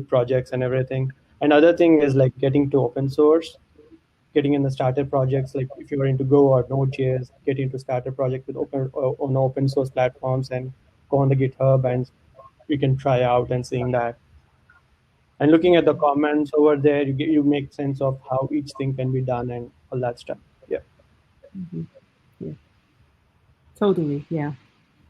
projects and everything. Another thing is getting to open source, getting in the starter projects. If you're into Go or Node.js, get into starter project with open source platforms and go on the GitHub, and you can try out and seeing that. And looking at the comments over there, you make sense of how each thing can be done and all that stuff. Yeah. Mm-hmm. Yeah. Totally. Yeah.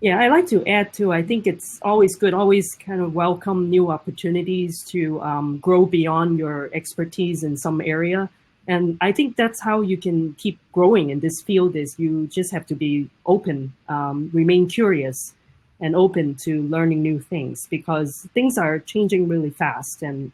Yeah, I like to add too. I think it's always good, always kind of welcome new opportunities to grow beyond your expertise in some area. And I think that's how you can keep growing in this field is you just have to be open, remain curious and open to learning new things because things are changing really fast. And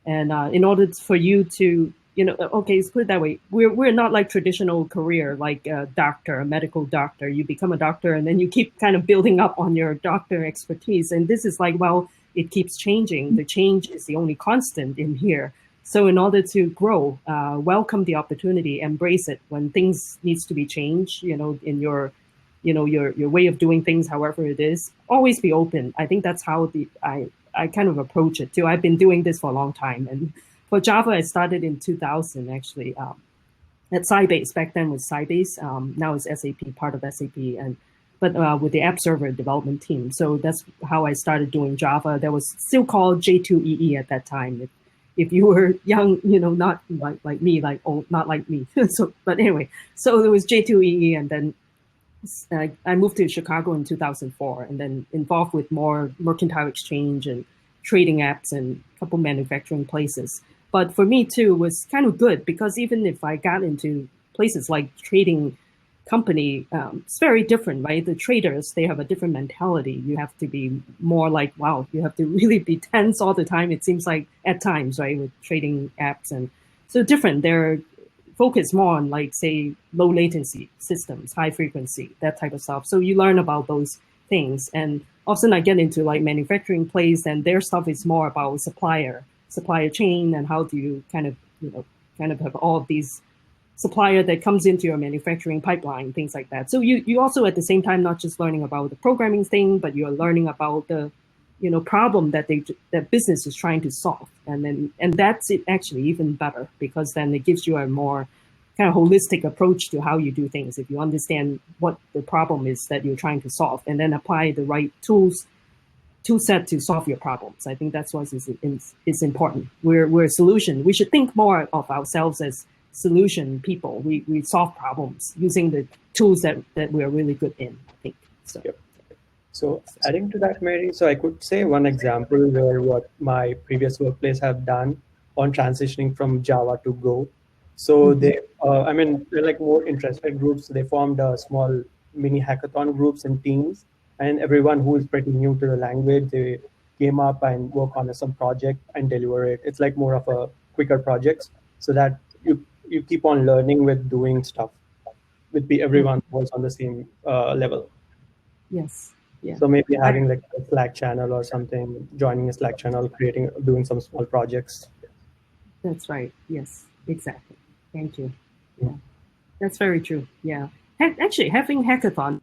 in order for you to, okay, let's put it that way. We're not like traditional career, like a doctor, a medical doctor. You become a doctor and then you keep kind of building up on your doctor expertise. And this is like, well, it keeps changing. The change is the only constant in here. So in order to grow, welcome the opportunity, embrace it when things needs to be changed, in your way of doing things, however it is, always be open. I think that's how I kind of approach it too. I've been doing this for a long time. And for Java, I started in 2000 actually at Sybase. Back then was Sybase. Now it's SAP, part of SAP, but with the app server development team. So that's how I started doing Java. That was still called J2EE at that time. If you were young, not like me, like old, not like me. So, but anyway, so there was J2EE, and then I moved to Chicago in 2004 and then involved with more mercantile exchange and trading apps and a couple manufacturing places. But for me too, was kind of good because even if I got into places like trading company, it's very different, right? The traders, they have a different mentality. You have to be more like, wow, you have to really be tense all the time. It seems like at times, right, with trading apps. And so different. They're focus more on like, say, low latency systems, high frequency, that type of stuff. So you learn about those things. And often I get into like manufacturing place and their stuff is more about supplier chain and how do you kind of have all of these supplier that comes into your manufacturing pipeline, things like that. So you also at the same time, not just learning about the programming thing, but you're learning about the problem that business is trying to solve. And that's it actually even better because then it gives you a more kind of holistic approach to how you do things. If you understand what the problem is that you're trying to solve and then apply the right tool set to solve your problems. I think that's what is important. We're a solution. We should think more of ourselves as solution people. We solve problems using the tools that we're really good in, I think. So. Yep. So adding to that, Mary, so I could say one example where what my previous workplace have done on transitioning from Java to Go. So they're like more interested groups. They formed a small mini hackathon groups and teams, and everyone who is pretty new to the language, they came up and work on some project and deliver it. It's like more of a quicker projects so that you keep on learning with doing stuff with everyone who was on the same level. Yes. Yeah. So maybe having like a Slack channel or something, joining a Slack channel, doing some small projects. That's right. Yes, exactly. Thank you. Yeah, that's very true. Yeah. Actually, having hackathon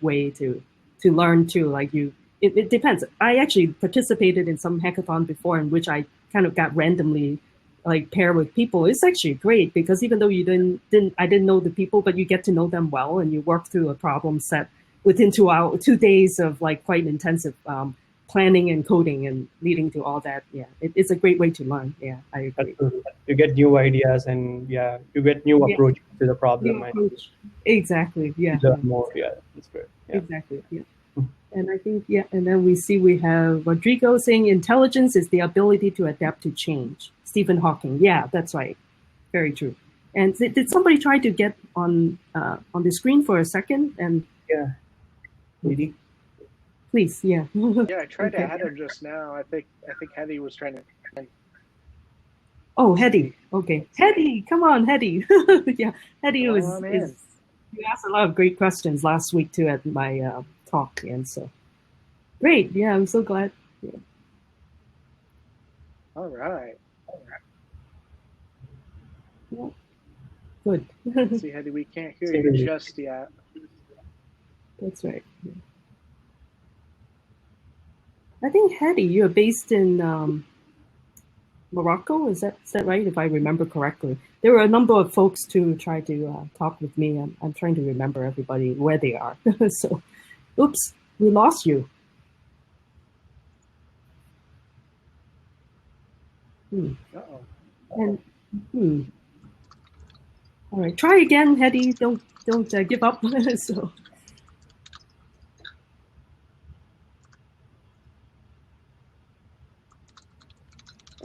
way to learn too, like it depends. I actually participated in some hackathon before in which I kind of got randomly like pair with people. It's actually great because even though I didn't know the people, but you get to know them well and you work through a problem set within 2 days of like quite intensive planning and coding and leading to all that. Yeah, it's a great way to learn. Yeah, I agree. You get new ideas and you get new approach to the problem. Exactly. Yeah. More. Yeah, that's great. Yeah. Exactly. Yeah. And I think, and then we have Rodrigo saying intelligence is the ability to adapt to change. Stephen Hawking. Yeah, that's right. Very true. And did somebody try to get on the screen for a second? And yeah. Maybe. Please, yeah. Yeah, I tried to add him just now. I think Hedy was trying to. Oh, Hedy. Okay, Hedy, come on, Hedy. Yeah, Hedy is. You asked a lot of great questions last week too at my talk, and so great. Yeah, I'm so glad. Yeah. All right. Yeah. Good. See, Hedy, we can't hear you just yet. That's right. Yeah. I think Hedy, you're based in Morocco. Is that right? If I remember correctly, there were a number of folks to try to talk with me. I'm trying to remember everybody where they are. So, oops, we lost you. Uh-oh. And all right, try again, Hetty. Don't give up. So.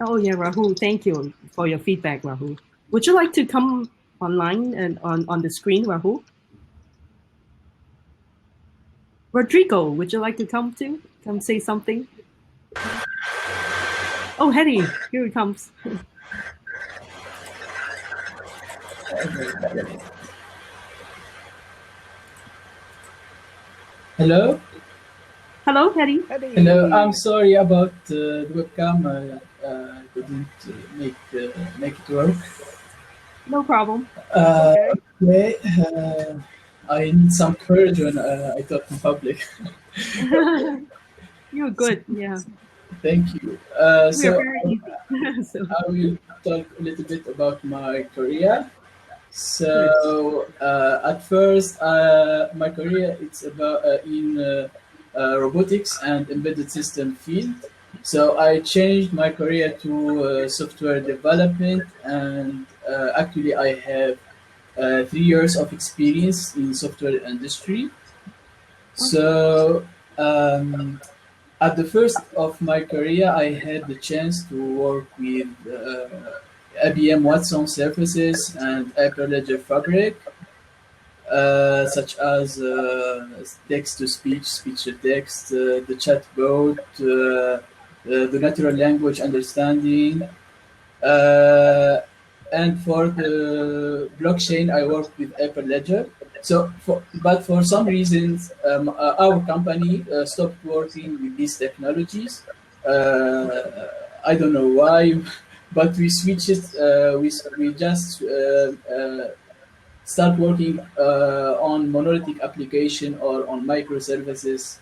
Oh yeah, Rahul. Thank you for your feedback, Rahul. Would you like to come online and on the screen, Rahul? Rodrigo, would you like to come too? Come say something. Oh, Hetty, here he comes. Hello? Hello, Hetty. Hello, I'm sorry about the webcam. I couldn't make it work. No problem. Okay. I need some courage when I talk in public. You're good, yeah. Thank you. So very easy. So. I will talk a little bit about my career. So at first, my career it's about in robotics and embedded system field. So I changed my career to software development, and actually I have 3 years of experience in software industry. So at the first of my career, I had the chance to work with IBM Watson services and Hyperledger Fabric, such as text-to-speech, speech-to-text, the chatbot, the natural language understanding. And for the blockchain, I work with Hyperledger. So, but for some reasons, our company stopped working with these technologies. I don't know why, but we switched it. We just start working on monolithic application or on microservices.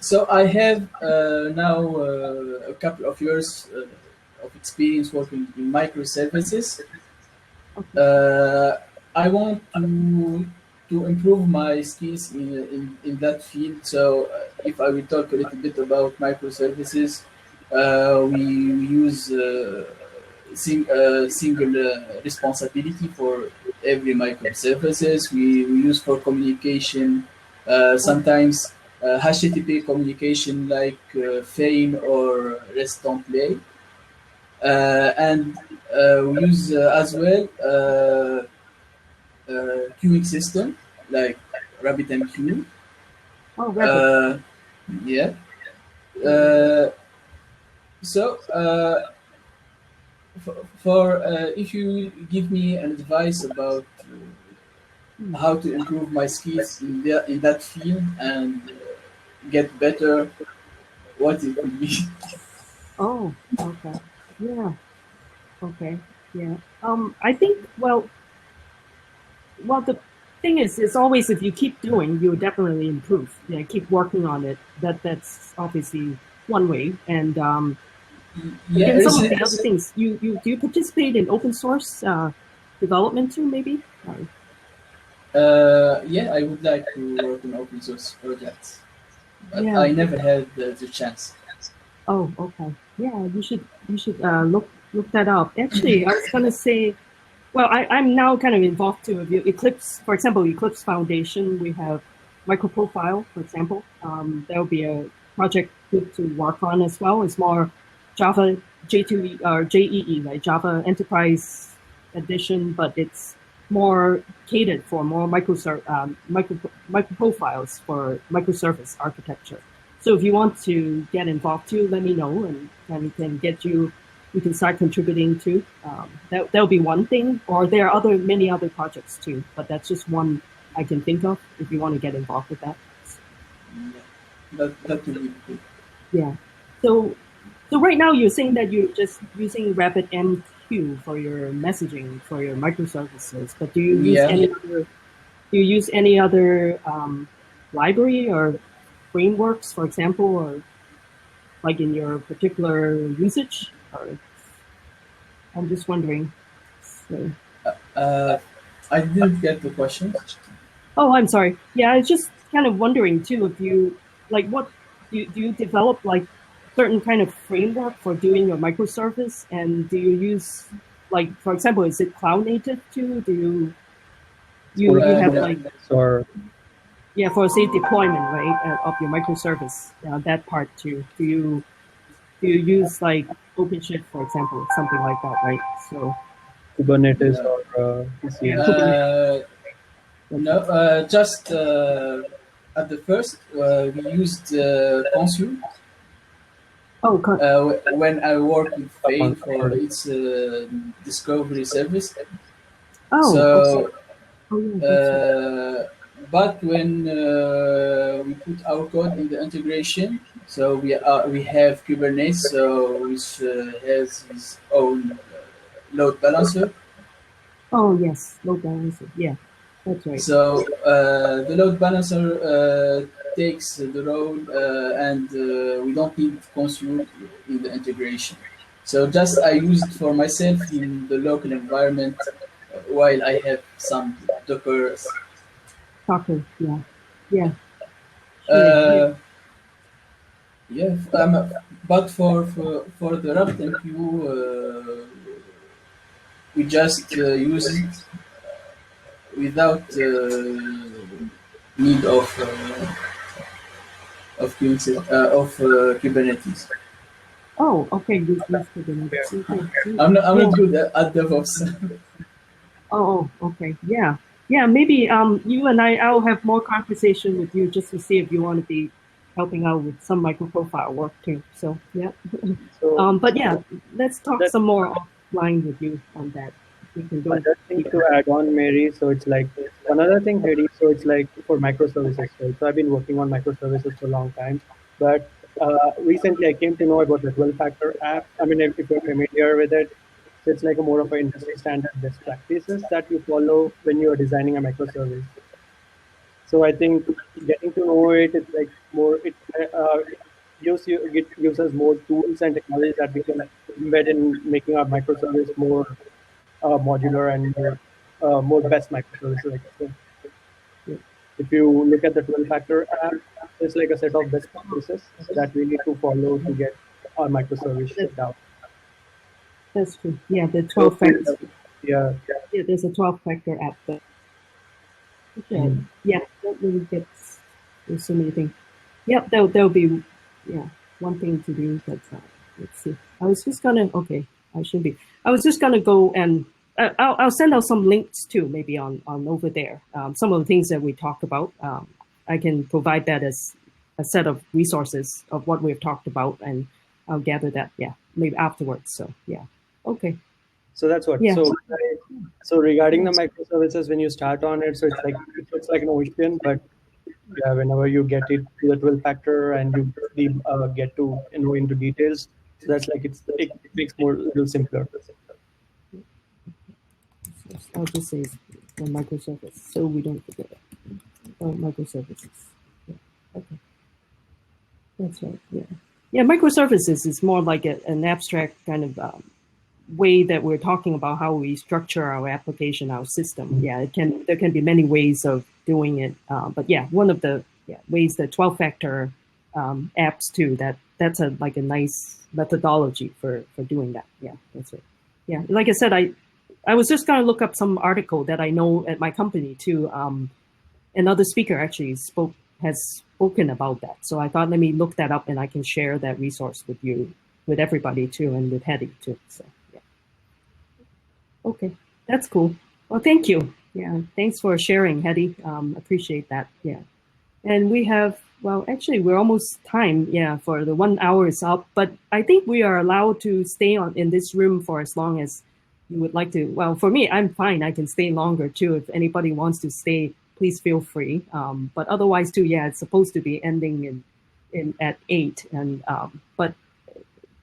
So I have now a couple of years of experience working in microservices. I want to improve my skills in that field. So if I will talk a little bit about microservices, we use single responsibility for every microservices. We use for communication, sometimes HTTP communication like FAIN or REST template. And we use as well queuing system like RabbitMQ. Oh, Rabbit. Yeah. So for if you give me an advice about how to improve my skills in that field and get better, what it would be? Oh, okay. Yeah. Okay. Yeah. I think well the thing is it's always if you keep doing, you definitely improve. Yeah, keep working on it. That's obviously one way. And yeah, again, some of the other things. Do you participate in open source development too, maybe? Yeah, I would like to work on open source projects, but yeah. I never had the chance. Oh, okay. Yeah, you should look that up. Actually, I was gonna say, well, I'm now kind of involved too. Eclipse, for example, Eclipse Foundation, we have MicroProfile, for example. There will be a project good to work on as well. It's more Java J2E or JEE, like Java Enterprise Edition, but it's more catered for more microprofiles for microservice architecture. So if you want to get involved too, let me know, and we can get you. We can start contributing too. That'll be one thing, or there are many other projects too. But that's just one I can think of. If you want to get involved with that. Yeah, that would be good. Yeah. So right now you're saying that you're just using RabbitMQ for your messaging for your microservices. But do you use any other library or frameworks, for example, or like in your particular usage? Or, I'm just wondering. So. I didn't get the question. Oh, I'm sorry. Yeah, I was just kind of wondering too if you like what do you develop like certain kind of framework for doing your microservice? And do you use, like, for example, is it cloud native too? Do you have like, or yeah, for say deployment, right, of your microservice, that part too? Do you use like OpenShift, for example, something like that, right? So Kubernetes or yeah, ECS? Kubernetes. No, just at the first we used Consul. Oh, When I work with Faye for Consul. its discovery service. oh, So, okay. Oh, yeah, that's right. but when we put our code in the integration, so we have Kubernetes, so which has its own load balancer. Oh, yes, load balancer. Yeah, that's right. So the load balancer takes the role, and we don't need Consul in the integration. So just I use it for myself in the local environment while I have some Docker. Docker, yeah, yeah. Sure. Yeah, but for the RabbitMQ, we just use it without need of Kubernetes. Oh, okay. Use Kubernetes. Okay. I'm not good at DevOps. Oh, okay. Yeah. Yeah, maybe you and I'll have more conversation with you just to see if you want to be helping out with some microprofile work too. So yeah. But yeah, let's talk some more offline with you on that. We can go. Another thing to add on, Mary, so it's like another thing, Hedy, so it's like for microservices, right? So I've been working on microservices for a long time, but recently I came to know about the 12-factor app. I mean, if you're familiar with it, so it's like a more of an industry standard best practices that you follow when you are designing a microservice. So I think getting to know it, it's like more, it gives us more tools and technologies that we can embed in making our microservice more modular and more best microservices. So if you look at the 12-factor app, it's like a set of best practices that we need to follow to get our microservice shipped out. That's true. Yeah, the 12 factor. Yeah. Yeah, there's a 12-factor app there. Okay. Yeah, that really gets, there's so many things. Yep, there'll be, yeah, one thing to do, but let's see. I was just gonna, okay, I should be. I was just gonna go and I'll send out some links too, maybe on over there. Some of the things that we talked about. I can provide that as a set of resources of what we've talked about, and I'll gather that, yeah, maybe afterwards. So yeah, okay. So that's what. Yeah. So regarding the microservices, when you start on it, so it's like an ocean, but yeah, whenever you get it to the 12-factor and you get to into details, so that's like it makes more a little simpler. I'll just say the microservice so we don't forget it. Microservices. Yeah. Okay. That's right. Yeah. Yeah. Microservices is more like an abstract kind of way that we're talking about how we structure our application, our system. Yeah. There can be many ways of doing it. But yeah, one of the ways, the 12-factor apps too, that's like a nice methodology for doing that. Yeah. That's it. Yeah. Like I said, I was just going to look up some article that I know at my company too. Another speaker actually has spoken about that. So I thought, let me look that up and I can share that resource with you, with everybody too, and with Hedy too. So yeah. Okay, that's cool. Well, thank you. Yeah, thanks for sharing, Hedy. Appreciate that. Yeah. And we have, well, actually we're almost time. Yeah, for the 1 hour is up, but I think we are allowed to stay in this room for as long as you would like to. Well, for me, I'm fine. I can stay longer too. If anybody wants to stay, please feel free. But otherwise too, yeah, it's supposed to be ending at 8. And but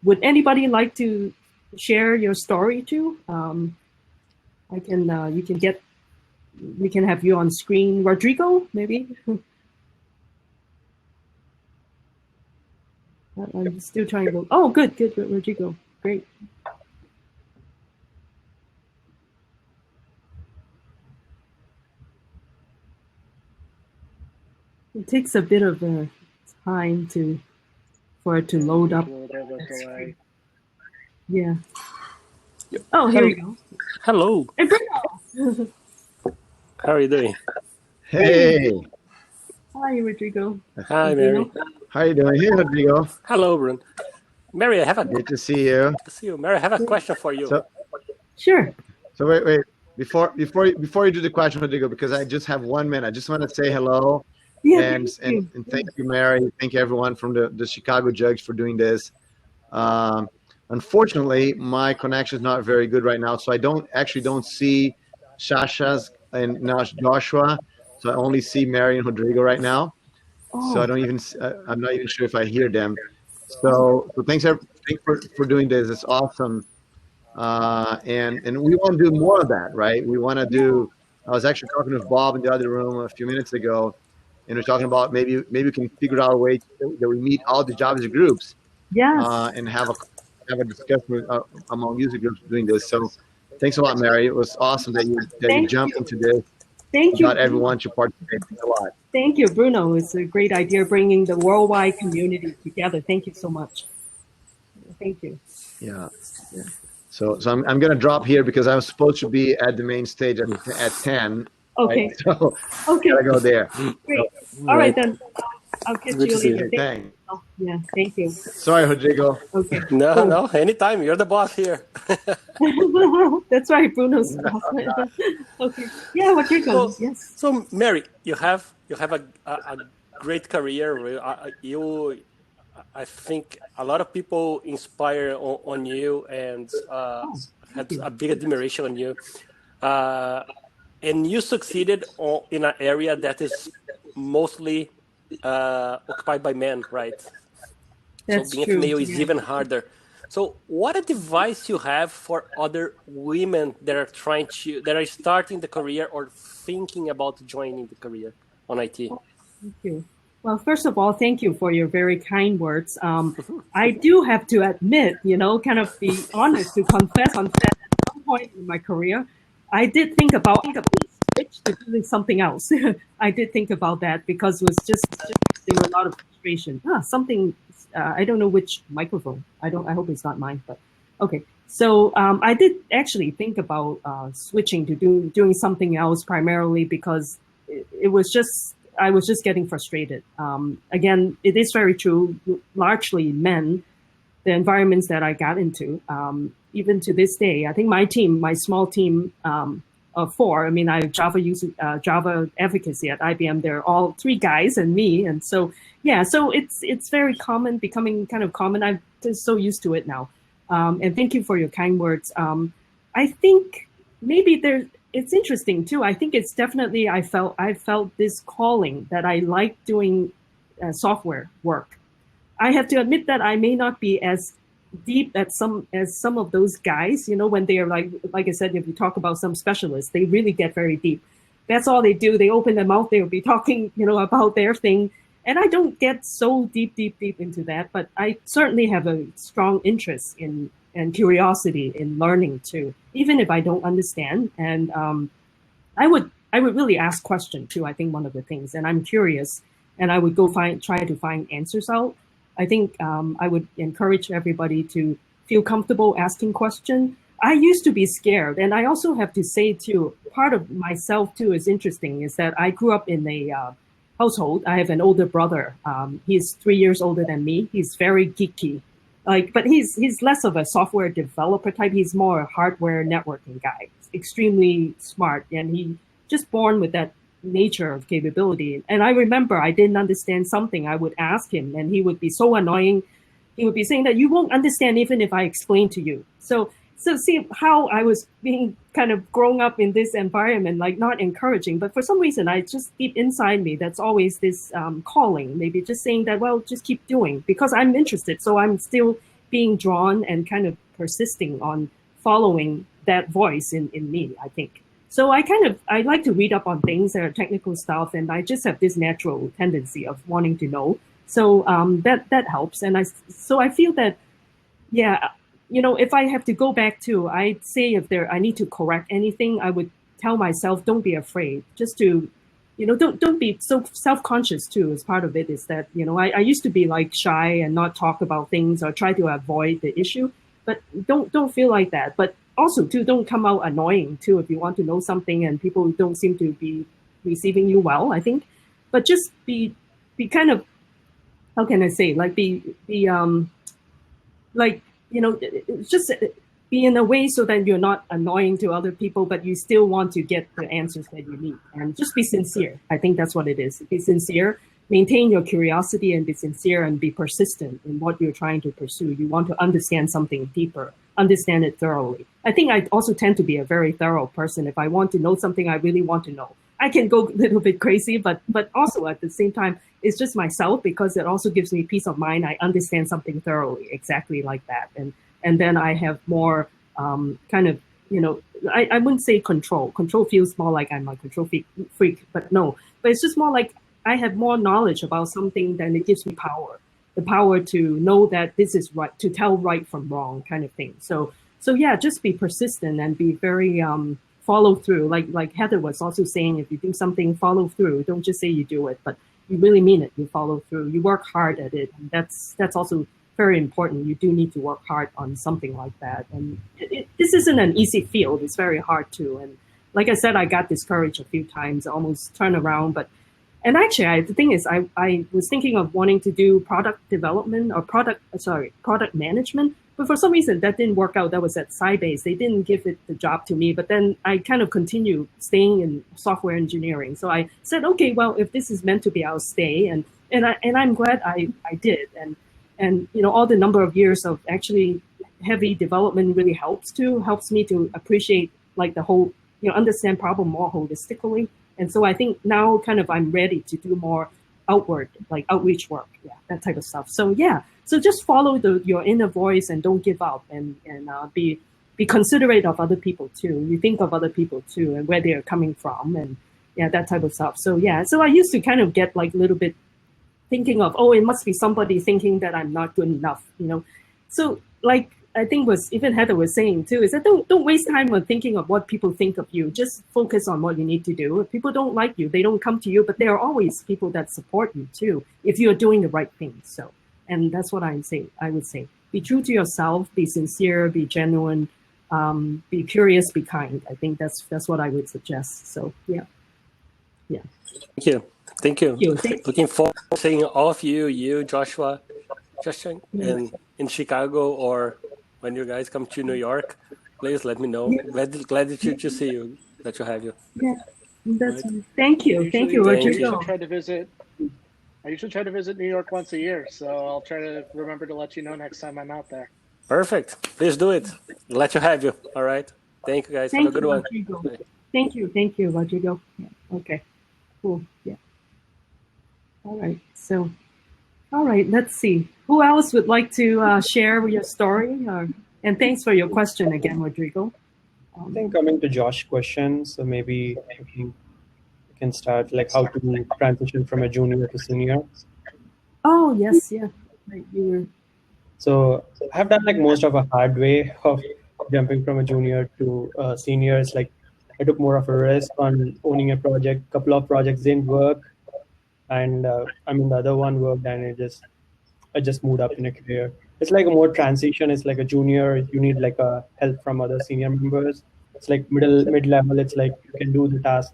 would anybody like to share your story too? I can. You can get. We can have you on screen, Rodrigo, maybe. I'm still trying to go. Oh, good, Rodrigo, great. It takes a bit of time for it to load up. delay. Yeah. Oh, here you go. Hello. Hey, Bruno. How are you doing? Hey. Hi, Rodrigo. Hi, Mary. How are you doing? Hey, Rodrigo. Hello, Bruno. Mary, I have a Good to see you. Good to see you. Mary, I have a question for you. Sure. So wait. Before you do the question, Rodrigo, because I just have 1 minute. I just want to say hello. Yeah, and thank you, Mary. Thank you, everyone from the Chicago Judge for doing this. Unfortunately, my connection is not very good right now, so I don't see Shasha's and now Joshua. So I only see Mary and Rodrigo right now. Oh. So I don't even. I'm not even sure if I hear them. So thanks for doing this. It's awesome. And we want to do more of that, right? We want to do. I was actually talking with Bob in the other room a few minutes ago, and we're talking about maybe we can figure out a way that we meet all the JavaScript groups. Yes. And have a discussion among user groups doing this. So thanks a lot, Mary. It was awesome that you jumped into this. Thank you. Not everyone should participate. Thanks a lot. Thank you, Bruno. It's a great idea bringing the worldwide community together. Thank you so much. Thank you. Yeah. So I'm going to drop here because I was supposed to be at the main stage at 10. Okay. Right? So okay. Gotta go there. Great. All right then. I'll catch you later. Thanks. Yeah. Thank you. Sorry, Rodrigo. Okay. No. Anytime. You're the boss here. That's right, Bruno's boss. Okay. Yeah, Rodrigo. Yes. So, Mary, you have a great career. I think a lot of people inspire on you and had a big admiration on you. And you succeeded in an area that is mostly occupied by men, right? That's so being true. a female is even harder. So what advice you have for other women that are starting the career or thinking about joining the career on IT? Thank you. Well, first of all, thank you for your very kind words. I do have to admit, kind of be honest to confess on that at some point in my career, I did think about switch to doing something else. I did think about that because it was just there was a lot of frustration. I don't know which microphone. I hope it's not mine, but okay. So I did actually think about switching to doing something else primarily because it was just. I was just getting frustrated. Again, it is very true, largely men, the environments that I got into, even to this day, I think my small team of 4, I mean, I have Java advocacy at IBM, they're all 3 guys and me. And so, yeah, so it's very common, becoming kind of common. I'm just so used to it now. And thank you for your kind words. I think maybe it's interesting too. I think it's definitely I felt this calling that I like doing software work. I have to admit that I may not be as deep as some of those guys. When they are like I said, if you talk about some specialists, they really get very deep. That's all they do. They open their mouth. They'll be talking, about their thing. And I don't get so deep into that. But I certainly have a strong interest in and curiosity in learning too, even if I don't understand. And I would really ask questions too. I think one of the things, and I'm curious, and I would try to find answers out. I think I would encourage everybody to feel comfortable asking questions. I used to be scared, and I also have to say too, part of myself too is interesting is that I grew up in a household. I have an older brother. He's 3 years older than me. He's very geeky. But he's less of a software developer type. He's more a hardware networking guy. He's extremely smart, and he just born with that nature of capability. And I remember I didn't understand something. I would ask him, and he would be so annoying. He would be saying that you won't understand even if I explain to you. So see how I was being kind of grown up in this environment, like not encouraging. But for some reason, I just deep inside me, that's always this calling, maybe just saying that, well, just keep doing because I'm interested. So I'm still being drawn and kind of persisting on following that voice in me, I think. So I like to read up on things that are technical stuff, and I just have this natural tendency of wanting to know. So that helps. And I feel that, yeah, if I have to go back to, I'd say I need to correct anything, I would tell myself, don't be afraid, just to, don't be so self-conscious too. As part of it is that, I used to be like shy and not talk about things or try to avoid the issue, but don't feel like that. But also too, don't come out annoying too if you want to know something and people don't seem to be receiving you well, I think. But just be kind of, how can I say, like just be in a way so that you're not annoying to other people, but you still want to get the answers that you need. And just be sincere. I think that's what it is. Be sincere, maintain your curiosity and be sincere and be persistent in what you're trying to pursue. You want to understand something deeper, understand it thoroughly. I think I also tend to be a very thorough person. If I want to know something, I really want to know. I can go a little bit crazy, but also at the same time, it's just myself because it also gives me peace of mind. I understand something thoroughly, exactly like that. And then I have more kind of, I wouldn't say control. Control feels more like I'm a control freak, but no. But it's just more like I have more knowledge about something, then it gives me power. The power to know that this is right, to tell right from wrong kind of thing. So yeah, just be persistent and be very follow through. Like Heather was also saying, if you do something, follow through. Don't just say you do it, but you really mean it. You follow through. You work hard at it. And that's also very important. You do need to work hard on something like that. And this isn't an easy field. It's very hard too. And like I said, I got discouraged a few times, almost turned around. And actually, the thing is, I was thinking of wanting to do product development or product management. But for some reason, that didn't work out. That was at Sybase. They didn't give it the job to me. But then I kind of continued staying in software engineering. So I said, okay, well, if this is meant to be, I'll stay. And I'm glad I did. And all the number of years of actually heavy development really helps me to appreciate like the whole, understand problem more holistically. And so I think now kind of I'm ready to do more outward, like outreach work, that type of stuff. So yeah, so just follow your inner voice and don't give up and be considerate of other people too. You think of other people too and where they're coming from and that type of stuff. So yeah, so I used to kind of get like a little bit thinking of, it must be somebody thinking that I'm not good enough, So like I think even Heather was saying too, is that don't waste time on thinking of what people think of you. Just focus on what you need to do. If people don't like you, they don't come to you, but there are always people that support you too, if you're doing the right thing. So, and that's what I would say. Be true to yourself, be sincere, be genuine, be curious, be kind. I think that's what I would suggest. So yeah. Thank you. Looking forward to seeing all of you, Joshua, Justin, in Chicago, or when you guys come to New York, please let me know. Glad to see you, that to have you. Yeah, that's right. Thank you, Roger. I usually try to visit New York once a year, so I'll try to remember to let you know next time I'm out there. Perfect. Please do it. Glad to have you. All right. Thank you, guys. Have a good one. Thank you, Rodrigo. Yeah. Okay. Cool. Yeah. All right. Let's see. Who else would like to share your story? And thanks for your question again, Rodrigo. I think coming to Josh's question, so maybe we can start like how to transition from a junior to senior. Oh yes, yeah. Right, So I've done like most of a hard way of jumping from a junior to senior. It's like I took more of a risk on owning a project. Couple of projects didn't work, and the other one worked, and I just moved up in a career. It's like a more transition. It's like a junior, you need like a help from other senior members. It's like mid-level. It's like you can do the task,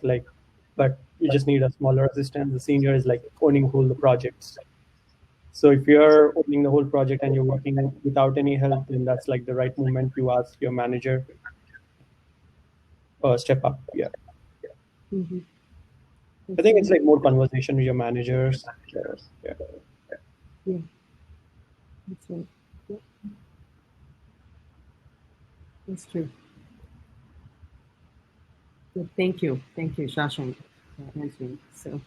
but you just need a smaller assistant. The senior is like owning whole the projects. So if you're owning the whole project and you're working without any help, then that's like the right moment to ask your manager or step up. Yeah. Mm-hmm. I think it's like more conversation with your managers. Yeah. That's right. Yeah. That's true. Good. Thank you, Shashank, for answering. So,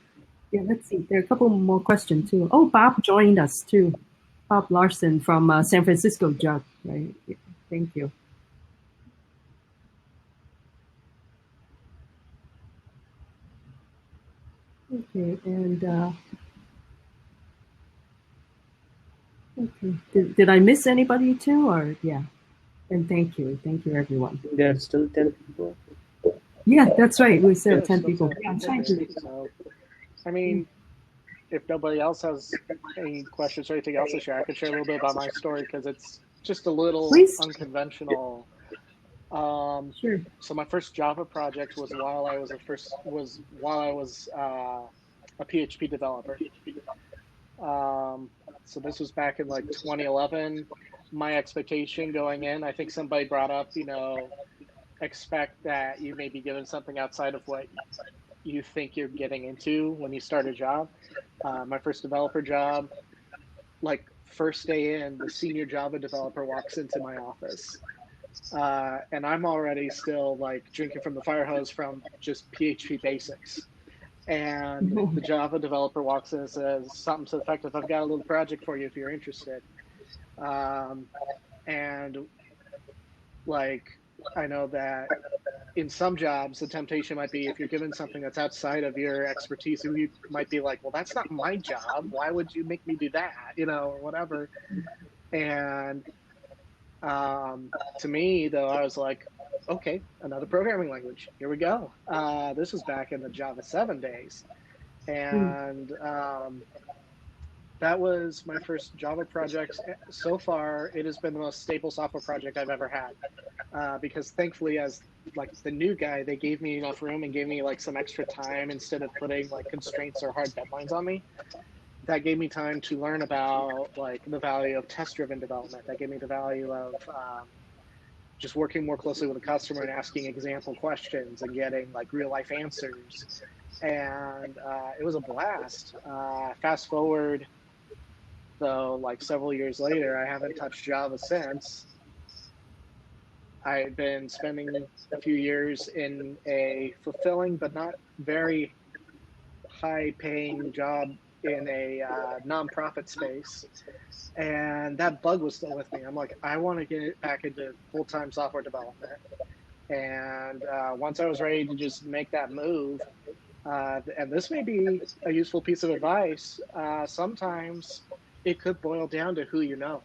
yeah, let's see. There are a couple more questions too. Oh, Bob joined us too. Bob Larson from San Francisco, Jug. Right. Yeah. Thank you. Okay, and okay. Did I miss anybody too, or yeah? And thank you everyone. There are still 10 people. Yeah, that's right. We said 10 people. Yeah, I'm trying to. I mean, if nobody else has any questions or anything else to share, I can share a little bit about my story because it's just a little unconventional. Sure. So my first Java project was while I was a PHP developer. So this was back in like 2011. My expectation going in, I think somebody brought up, expect that you may be given something outside of what you think you're getting into when you start a job. My first developer job, like first day in, the senior Java developer walks into my office. And I'm already still like drinking from the fire hose from just PHP basics. And the Java developer walks in and says something to the effect of, I've got a little project for you if you're interested. And like, I know that in some jobs, the temptation might be if you're given something that's outside of your expertise, you might be like, well, that's not my job. Why would you make me do that? Or whatever. And to me, though, I was like, okay, another programming language. Here we go. This was back in the Java 7 days. And that was my first Java project. So far, it has been the most stable software project I've ever had. Because thankfully, as like the new guy, they gave me enough room and gave me like some extra time instead of putting like constraints or hard deadlines on me. That gave me time to learn about like the value of test-driven development. That gave me the value of just working more closely with the customer and asking example questions and getting like real-life answers. And it was a blast. Fast forward, though, like several years later, I haven't touched Java since. I've been spending a few years in a fulfilling but not very high-paying job in a nonprofit space, and that bug was still with me. I'm like, I want to get back into full-time software development. And once I was ready to just make that move, and this may be a useful piece of advice, sometimes it could boil down to who you know.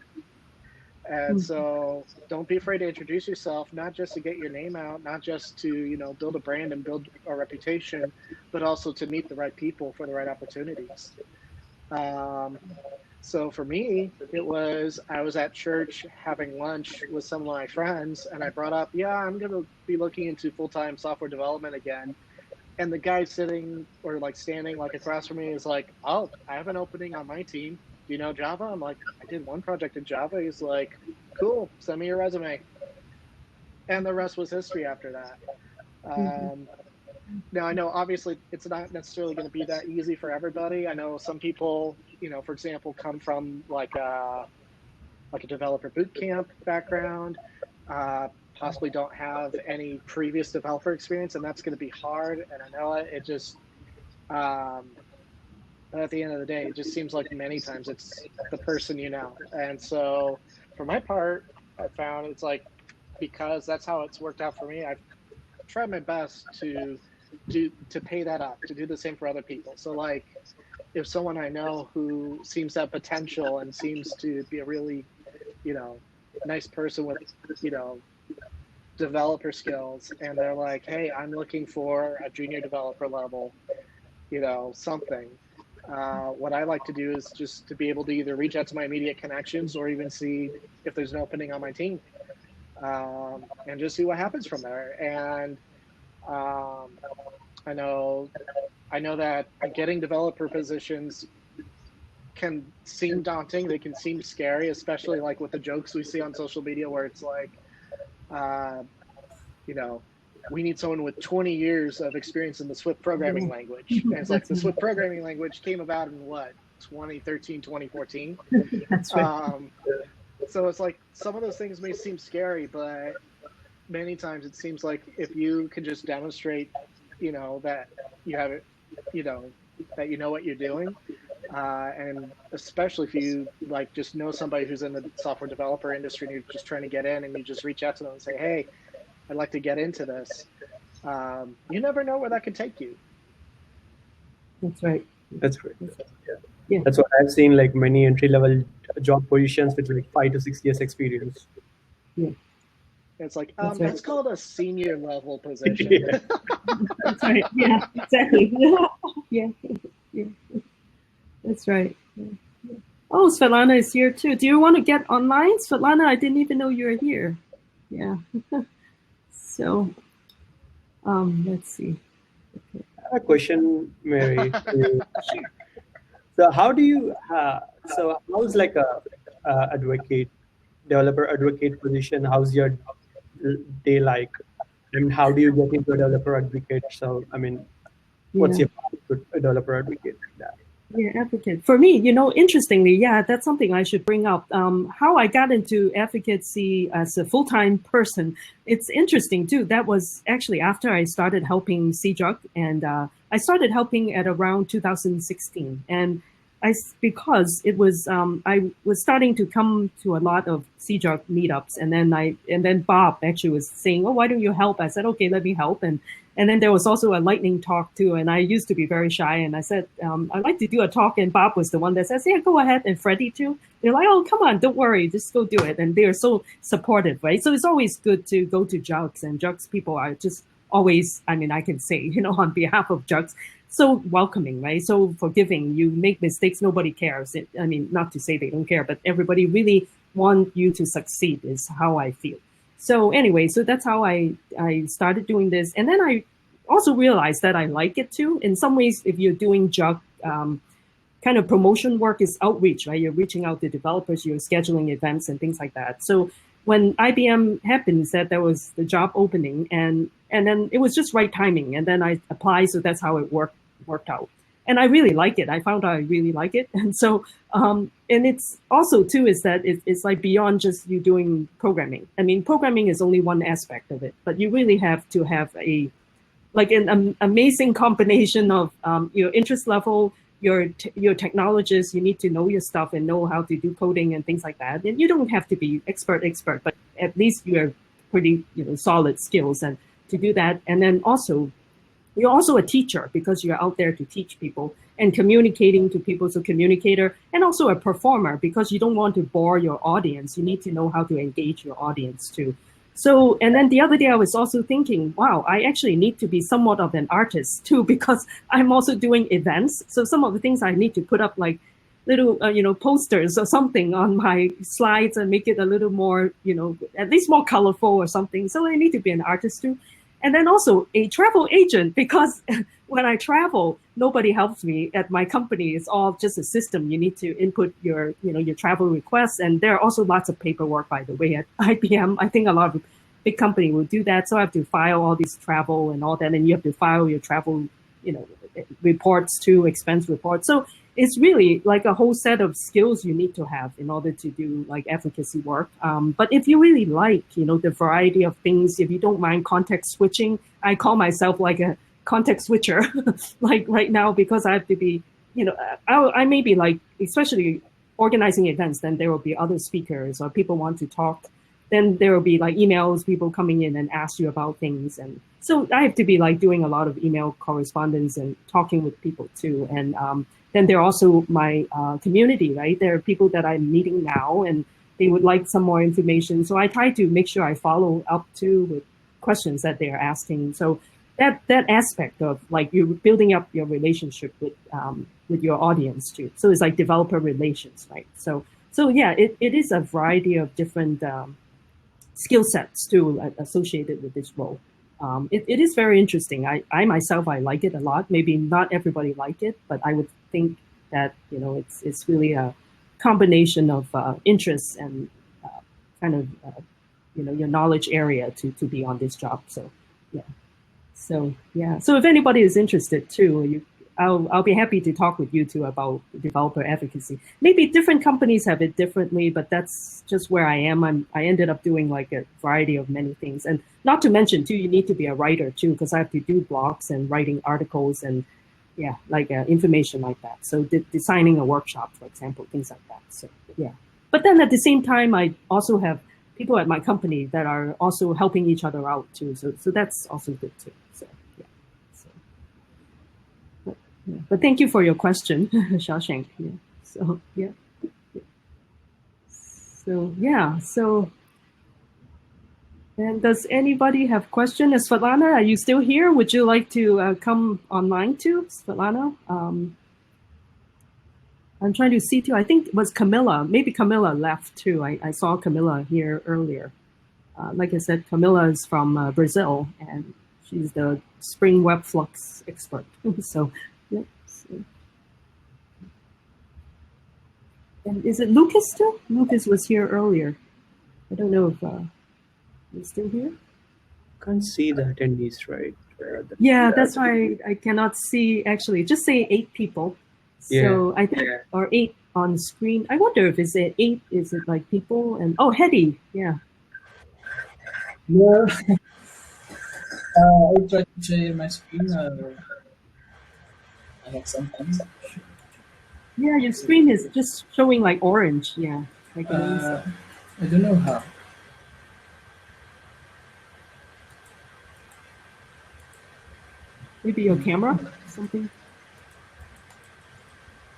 And so don't be afraid to introduce yourself, not just to get your name out, not just to, build a brand and build a reputation, but also to meet the right people for the right opportunities. So for me, I was at church having lunch with some of my friends, and I brought up, I'm going to be looking into full-time software development again. And the guy sitting or like standing like across from me is like, oh, I have an opening on my team. Do you know Java? I'm like, I did one project in Java. He's like, cool, send me your resume. And the rest was history after that. Now, I know obviously it's not necessarily going to be that easy for everybody. I know some people, for example, come from like a developer boot camp background, possibly don't have any previous developer experience, and that's going to be hard. And I know it just, but at the end of the day, it just seems like many times it's the person you know. And so for my part, I found it's like, because that's how it's worked out for me, I've tried my best to pay that up, to do the same for other people. So like, if someone I know who seems to have potential and seems to be a really, nice person with, developer skills, and they're like, hey, I'm looking for a junior developer level, something. What I like to do is just to be able to either reach out to my immediate connections or even see if there's an opening on my team, and just see what happens from there. And I know that getting developer positions can seem daunting. They can seem scary, especially like with the jokes we see on social media where it's like, we need someone with 20 years of experience in the Swift programming language. And it's like the Swift programming language came about in 2013, 2014. That's right. So it's like some of those things may seem scary, but many times it seems like if you can just demonstrate, that you have it, that you know what you're doing. And especially if you like just know somebody who's in the software developer industry and you're just trying to get in, and you just reach out to them and say, hey, I'd like to get into this. You never know where that could take you. That's right. That's right. Yeah. That's what I've seen, like many entry-level job positions with like 5 to 6 years experience. Yeah. It's like, that's called a senior level position. Yeah. That's right. Yeah, exactly. Yeah. Yeah. That's right. Yeah. Oh, Svetlana is here too. Do you want to get online, Svetlana? I didn't even know you were here. Yeah. So, let's see. Okay. I have a question, Mary. So how do you? So how's like a advocate, developer advocate position? How's your day like? I mean, how do you get into a developer advocate? So I mean, what's your path to a developer advocate like that? Yeah, advocate. For me, interestingly, yeah, that's something I should bring up. How I got into advocacy as a full-time person, it's interesting too. That was actually after I started helping CJUG, and I started helping at around 2016. And because it was, I was starting to come to a lot of CJUG meetups, and then Bob actually was saying, "Oh, why don't you help?" I said, "Okay, let me help." And then there was also a lightning talk too. And I used to be very shy. And I said, I'd like to do a talk. And Bob was the one that says, yeah, go ahead. And Freddie too. They're like, oh, come on, don't worry. Just go do it. And they're so supportive, right? So it's always good to go to JUGs. And JUGs people are just always, I mean, I can say, on behalf of JUGs, so welcoming, right? So forgiving. You make mistakes, nobody cares. I mean, not to say they don't care, but everybody really want you to succeed is how I feel. So anyway, so that's how I started doing this. And then I also realized that I like it too. In some ways, if you're doing JUG, kind of promotion work is outreach, right? You're reaching out to developers, you're scheduling events and things like that. So when IBM happened, that there was the job opening, and then it was just right timing. And then I applied, so that's how it worked out. And I really like it. I found out I really like it. And so, and it's also too, is that it's like beyond just you doing programming. I mean, programming is only one aspect of it, but you really have to have an amazing combination of your interest level, your technologist. You need to know your stuff and know how to do coding and things like that. And you don't have to be expert, but at least you have pretty solid skills and to do that. And then also, you're also a teacher because you're out there to teach people and communicating to people. So communicator, and also a performer because you don't want to bore your audience. You need to know how to engage your audience too. So, and then the other day I was also thinking, wow, I actually need to be somewhat of an artist too, because I'm also doing events. So some of the things I need to put up like little, posters or something on my slides and make it a little more, at least more colorful or something. So I need to be an artist too. And then also a travel agent, because when I travel, nobody helps me at my company. It's all just a system. You need to input your travel requests. And there are also lots of paperwork, by the way, at IBM. I think a lot of big company will do that. So I have to file all these travel and all that. And you have to file your travel, reports too, expense reports. So it's really like a whole set of skills you need to have in order to do like advocacy work. But if you really like, the variety of things, if you don't mind context switching, I call myself like a context switcher, like right now, because I have to be, I may be like, especially organizing events, then there will be other speakers or people want to talk. Then there will be like emails, people coming in and ask you about things. And so I have to be like doing a lot of email correspondence and talking with people too. And then there are also my community, right? There are people that I'm meeting now and they would like some more information. So I try to make sure I follow up too with questions that they're asking. So that aspect of like you're building up your relationship with your audience too. So it's like developer relations, right? So yeah, it is a variety of different skill sets too associated with this role. It is very interesting. I myself, I like it a lot. Maybe not everybody like it, but I would think that, it's really a combination of interests and kind of, your knowledge area to be on this job. So, yeah. So, yeah. So if anybody is interested too, I'll be happy to talk with you too about developer advocacy. Maybe different companies have it differently, but that's just where I am. I ended up doing like a variety of many things. And not to mention too, you need to be a writer too, because I have to do blogs and writing articles and yeah, like information like that. So designing a workshop, for example, things like that. So yeah. But then at the same time, I also have people at my company that are also helping each other out too. So that's also good too. So yeah. Yeah. But thank you for your question, Shashank. Yeah. So yeah. So yeah. So, and does anybody have questions? Svetlana, are you still here? Would you like to come online too, Svetlana? I'm trying to see too. I think it was Camilla. Maybe Camilla left too. I saw Camilla here earlier. Like I said, Camilla is from Brazil, and she's the Spring Web Flux expert. So, yeah. So. And is it Lucas still? Lucas was here earlier. I don't know if he's still here. Can't see the attendees, right? Yeah, that's why I cannot see. Actually, just say 8 people. So I think, or 8 on screen. I wonder if it's 8. Is it like people? And oh, Hedy, yeah. Yeah. I'll try to share my screen. I have some time. Yeah, your screen is just showing like orange. Yeah. I don't know how. Maybe your camera, something.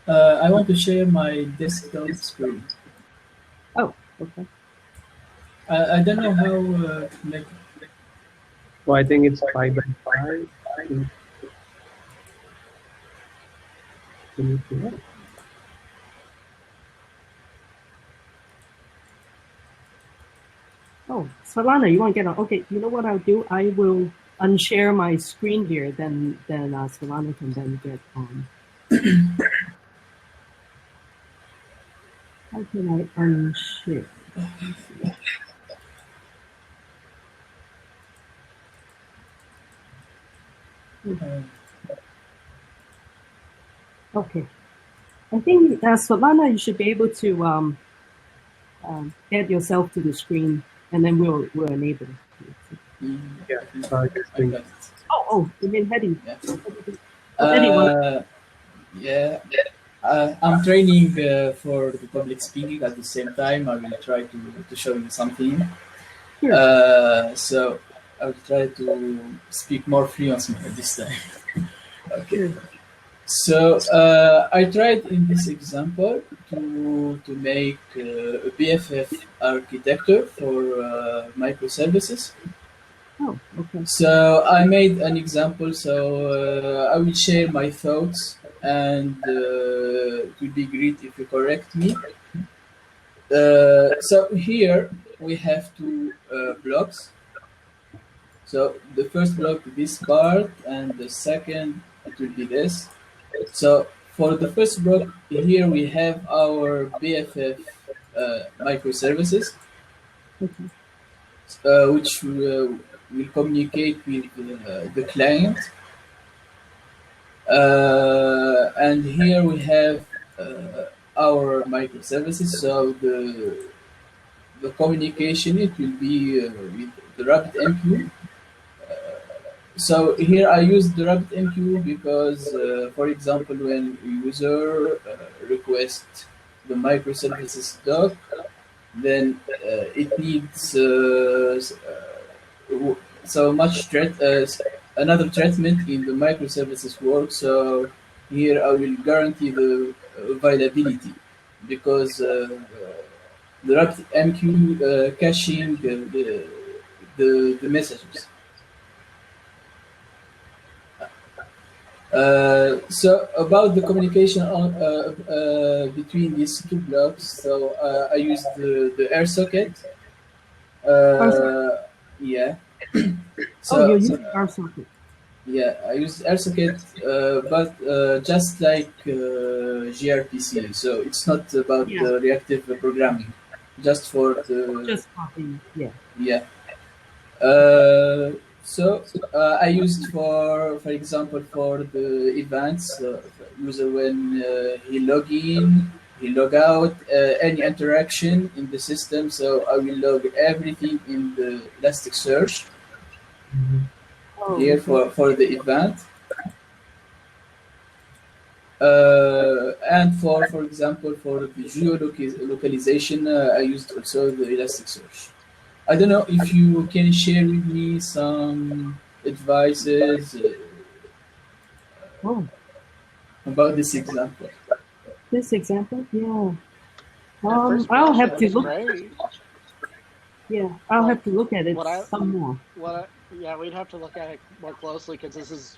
I want to share my desktop screen. Oh, okay. I don't know how. Like. Well, I think it's 5 by 5. Oh, Solana, you want to get on? Okay, you know what I'll do? I will unshare my screen here. Then Solana can then get on. How can I unshare? Okay. I think Solana, you should be able to add yourself to the screen, and then we'll enable it. Yeah. Oh, you mean Hedy? Yeah. I'm training for the public speaking at the same time. I will try to show you something. Sure. So I will try to speak more fluently this time. Okay. Sure. So I tried in this example to make a Bff architecture for microservices. Oh, okay. So I made an example. So I will share my thoughts, and it would be great if you correct me. So here we have 2 blocks. So the first block, this part, and the second, it will be this. So for the first block, here we have our Bff microservices, which will communicate with the client. And here we have our microservices. So the communication, it will be with the RabbitMQ. So here I use the RabbitMQ because, for example, when a user requests the microservices doc, then it needs so much another treatment in the microservices work. So here I will guarantee the availability because the RabbitMQ caching the messages. So about the communication between these 2 blocks, so I used the air socket. Yeah. So you use air socket. Yeah, I used air socket, but just like gRPC. So it's not about the reactive programming, just for the. Just copying. Yeah. Yeah. So I used for example, for the events, user when he log in, he log out, any interaction in the system. So I will log everything in the Elasticsearch here for the event. And for example, for the geolocalization, I used also the Elasticsearch. I don't know if you can share with me some advices about this example. This example, yeah. I'll have to look. Yeah, I'll have to look at it some more. Yeah, we'd have to look at it more closely because this is,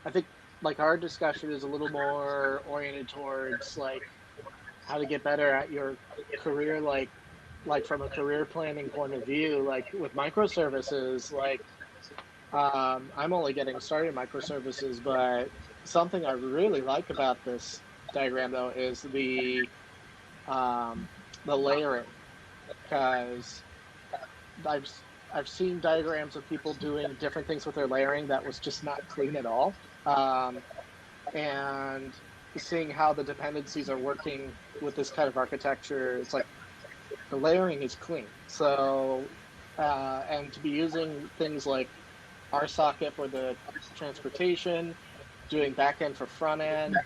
I think, like our discussion is a little more oriented towards like how to get better at your career, like from a career planning point of view, like with microservices, like I'm only getting started in microservices, but something I really like about this diagram though is the layering, because I've seen diagrams of people doing different things with their layering that was just not clean at all, and seeing how the dependencies are working with this kind of architecture, it's like the layering is clean. So, and to be using things like RSocket for the transportation, doing backend for front end,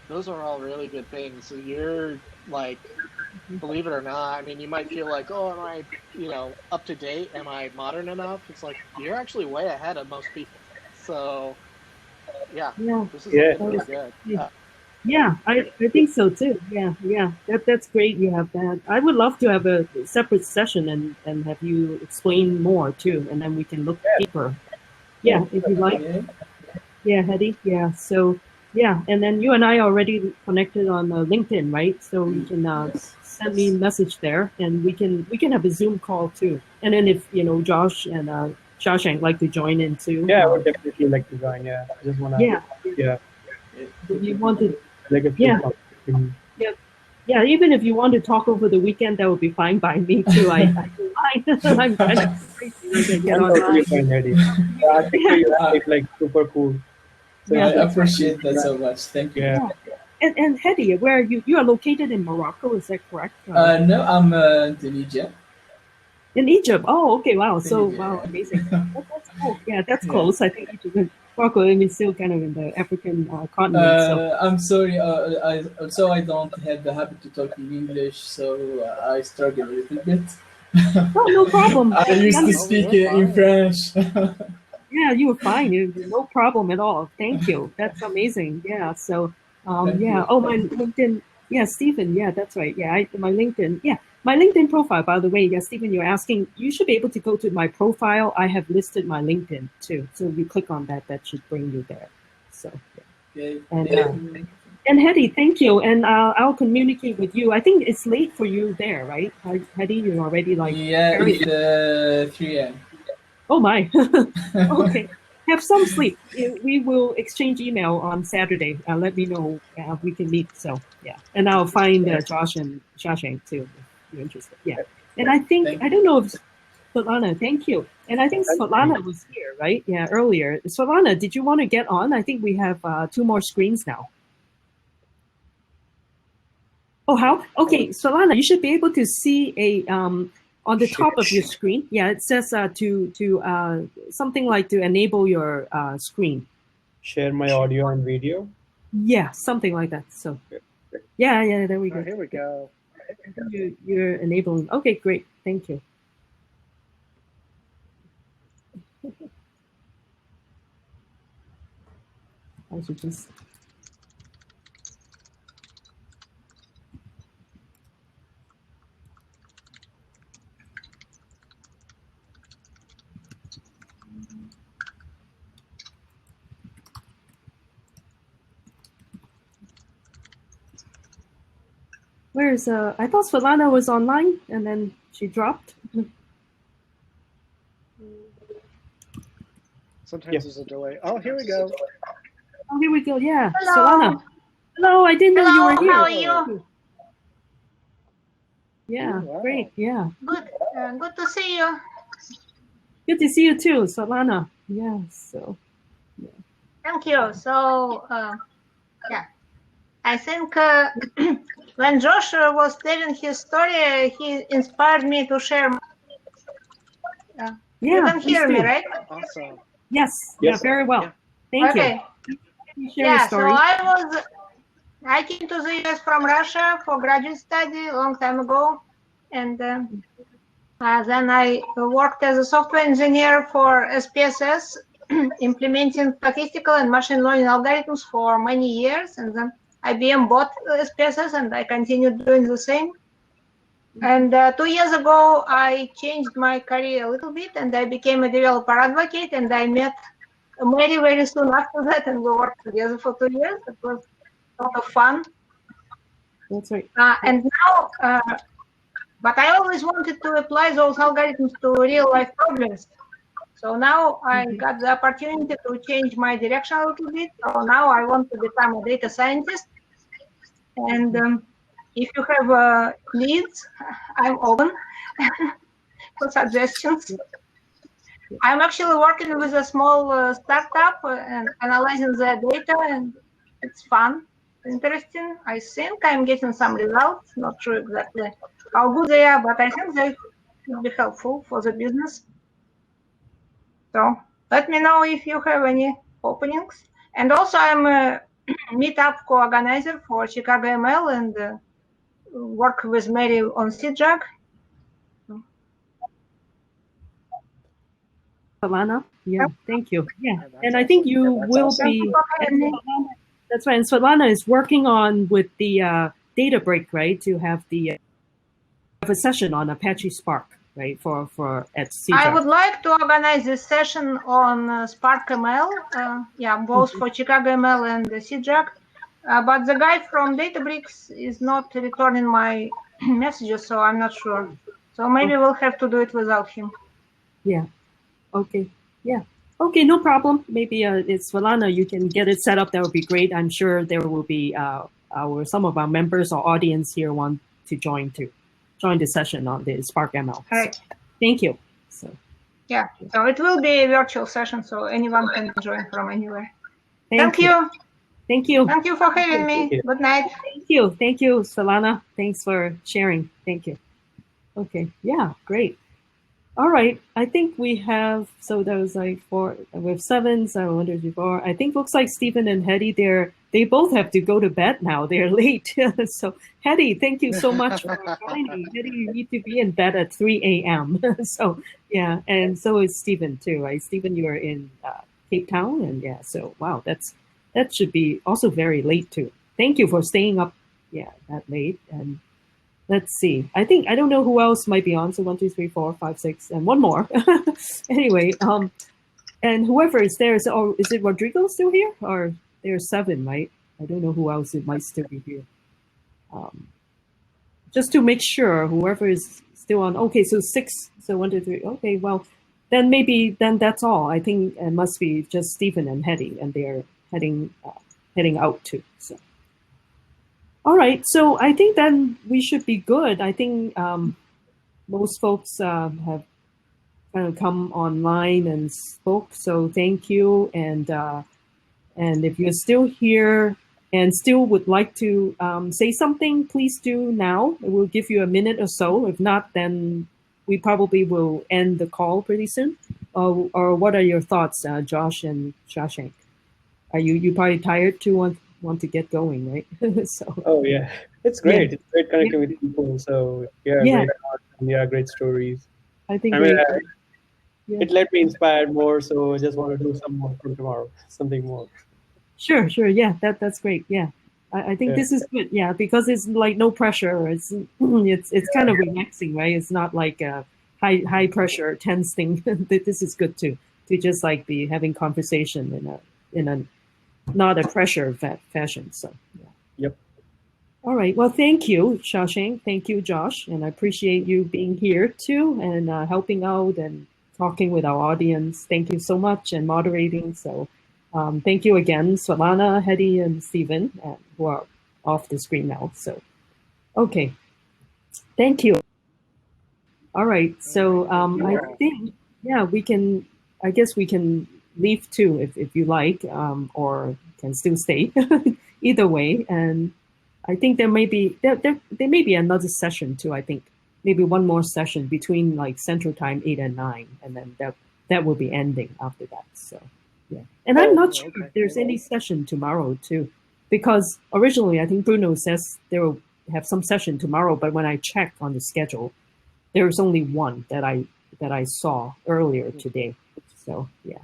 those are all really good things. So you're like, believe it or not, I mean, you might feel like, oh, am I, up to date? Am I modern enough? It's like, you're actually way ahead of most people. So, yeah. This is really good. Yeah, I think so too. Yeah. That's great. You have that. I would love to have a separate session and have you explain more too, and then we can look deeper. Yeah, if you like. Yeah, Hedy. Yeah. So and then you and I are already connected on LinkedIn, right? So you can send me a message there, and we can have a Zoom call too. And then if Josh and Shashank like to join in too. Yeah, I would definitely like to join. Yeah, I just wanna. Yeah. If you want to. Like a few Yeah, even if you want to talk over the weekend, that would be fine by me too. I'm kind of crazy to get online. I think you're like super cool. So I appreciate that so much. Thank you. Yeah. And Hedy, where you are located in Morocco, is that correct? No, I'm in Egypt. In Egypt. Oh, okay. Wow. So wow, amazing. That's cool. Yeah, that's close. I think Egypt. Morocco, I mean, still kind of in the African continent. So. I'm sorry. I don't have the habit to talk in English, so I struggle a little bit. Oh, no problem. I used to speak in French. Yeah, you were fine. No problem at all. Thank you. That's amazing. Yeah. So, yeah. Oh, my LinkedIn. Yeah, Stephen. Yeah, that's right. Yeah, my LinkedIn. Yeah. My LinkedIn profile, by the way, Stephen, you're asking, you should be able to go to my profile. I have listed my LinkedIn too. So if you click on that, that should bring you there. So, and Hedy, thank you. And I'll communicate with you. I think it's late for you there, right? Hedy, you're already like... Yeah, it's 3 a.m. Oh my. Okay. Have some sleep. We will exchange email on Saturday. Let me know if we can meet. So, yeah. And I'll find Josh and Shashank too. You're interested. Yeah. And I think, I don't know if Svetlana, thank you. And I think Svetlana was here, right? Yeah, earlier. Svetlana, did you want to get on? I think we have 2 more screens now. Oh, how? Okay, Svetlana, you should be able to see a on the top of your screen. Yeah, it says to something like to enable your screen. Share my audio and video. Yeah, something like that. So, yeah, there we go. Here we go. You're enabling. Okay, great. Thank you. I should just. Where's I thought Svetlana was online and then she dropped. Sometimes there's a delay. Oh, here we go. Oh, here we go. Yeah. Hello. Svetlana. Hello, I didn't know you were here. How are you? Yeah, wow. Great. Yeah. Good. Good to see you. Good to see you too, Svetlana. Yeah. So. Yeah. Thank you. So, yeah, I think when Josh was telling his story, he inspired me to share. You can hear me, right? Awesome. Yes. Yeah. Very well. Thank you. Yeah. So I came to the US from Russia for graduate study a long time ago, and then I worked as a software engineer for SPSS, implementing statistical and machine learning algorithms for many years, and then IBM bought SPSS, and I continued doing the same. And 2 years ago, I changed my career a little bit, and I became a developer advocate, and I met Mary very soon after that, and we worked together for 2 years. It was a lot of fun. That's right. And now, but I always wanted to apply those algorithms to real life problems. So now I got the opportunity to change my direction a little bit. So now I want to become a data scientist. And if you have needs, I'm open for suggestions. I'm actually working with a small startup and analyzing their data, and it's fun, interesting. I think I'm getting some results. Not sure exactly how good they are, but I think they will be helpful for the business. So let me know if you have any openings. And also I'm a meetup co-organizer for Chicago ML and work with Mary on CJAG. Svetlana, yeah, thank you. Yeah, and I think you will be. That's right. And Svetlana is working on with the data break, right? To have the have a session on Apache Spark, right? For at CJAG. I would like to organize this session on Spark ML. Yeah, both for Chicago ML and CJAG. But the guy from Databricks is not returning my messages, so I'm not sure. So maybe we'll have to do it without him. Yeah. Okay. Yeah. Okay. No problem. Maybe it's Svetlana. You can get it set up. That would be great. I'm sure there will be some of our members or audience here want to join the session on the Spark ML. Right. So, thank you. So. Yeah. So it will be a virtual session, so anyone can join from anywhere. Thank you. Thank you. Thank you for having me. Good night. Thank you. Thank you, Svetlana. Thanks for sharing. Thank you. Okay. Yeah. Great. All right. I think we have, so there was like we have 7, so 1, 2, 3, 4. I think looks like Stephen and Hetty, they both have to go to bed now. They're late. So Hetty, thank you so much for joining. Hetty, you need to be in bed at 3 a.m. So yeah, and so is Stephen too, right? Stephen, you are in Cape Town, and yeah, so wow, that should be also very late too. Thank you for staying up, yeah, that late. And let's see. I don't know who else might be on. So 1, 2, 3, 4, 5, 6, and one more. Anyway, and whoever is there is it Rodrigo still here, or there's 7, right? I don't know who else it might still be here. Just to make sure, whoever is still on. Okay, so 6. So 1, 2, 3. Okay, well, then maybe that's all. I think it must be just Stephen and Hetty, and they're heading out too. So. All right, so I think then we should be good. I think most folks have kind of come online and spoke, so thank you. And if you're still here and still would like to say something, please do now. We'll give you a minute or so. If not, then we probably will end the call pretty soon. Or what are your thoughts, Josh and Shashank? Are you probably tired to want to get going, right? So. Oh yeah, it's great. Yeah. It's great connecting with people. So great art, great stories. I think it let me inspire more. So I just want to do some more from tomorrow, something more. Sure. Yeah, that's great. Yeah, I think this is good. Yeah, because it's like no pressure. It's kind of relaxing, right? It's not like a high pressure tense thing. This is good too. To just like be having conversation in a not a pressure fashion. So yeah. Yep. All right. Well, thank you, Shashank. Thank you, Josh, and I appreciate you being here too and helping out and talking with our audience. Thank you so much and moderating. So thank you again, Svetlana, Hetty, and Stephen, who are off the screen now. So okay. Thank you. All right. So I think we can. I guess we can leave too if you like, or can still stay. Either way, and I think there may be another session too. I think maybe one more session between like Central Time 8 and 9, and then that will be ending after that. So yeah, and I'm not sure if there's any session tomorrow too, because originally I think Bruno says they will have some session tomorrow, but when I checked on the schedule, there was only one that I saw earlier today. So yeah.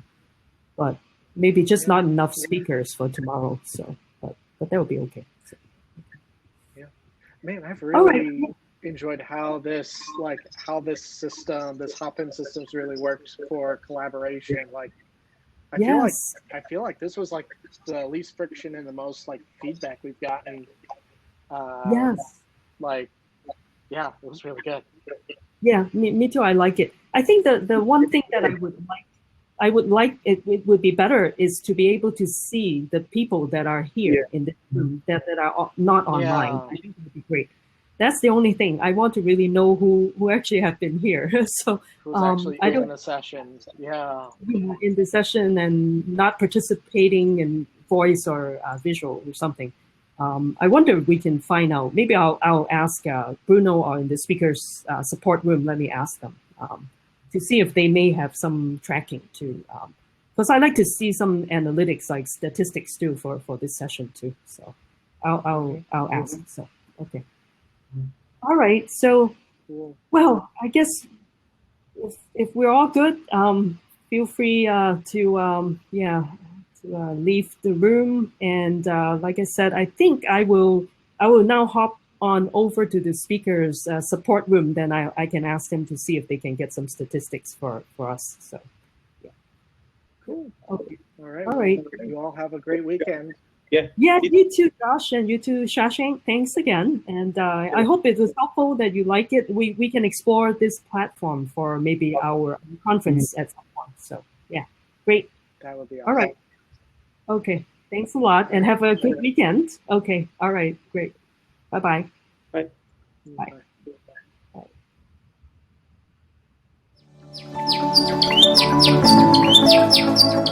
But maybe just not enough speakers for tomorrow. So, but that will be okay. So. Yeah, man, I've really enjoyed how this system, this hop-in systems really works for collaboration. Like, I feel like this was like the least friction and the most like feedback we've gotten Yes. Like, yeah, it was really good. Yeah, me too. I like it. I think the one thing that I would like it would be better is to be able to see the people that are here in the room that are not online. Yeah. I think it would be great. That's the only thing. I want to really know who actually have been here. So who's actually in the session. Yeah. In the session and not participating in voice or visual or something. I wonder if we can find out. Maybe I'll ask Bruno or in the speakers support room. Let me ask them to see if they may have some tracking too. Because I like to see some analytics like statistics too for this session too. So I'll ask. So okay. All right. So well, I guess if we're all good, feel free to leave the room. And like I said, I think I will now hop on over to the speakers support room. Then I can ask them to see if they can get some statistics for us. So yeah. Cool. Okay. All right. All right. You all have a great weekend. Yeah. Yeah, you too, Josh, and you too, Shashank. Thanks again. And I hope it was helpful, that you like it. We can explore this platform for maybe our conference at some point. So yeah, great. That would be awesome. All right. Okay. Thanks a lot, and have a good weekend. Okay. All right. Great. Bye-bye. Bye. Bye. Bye.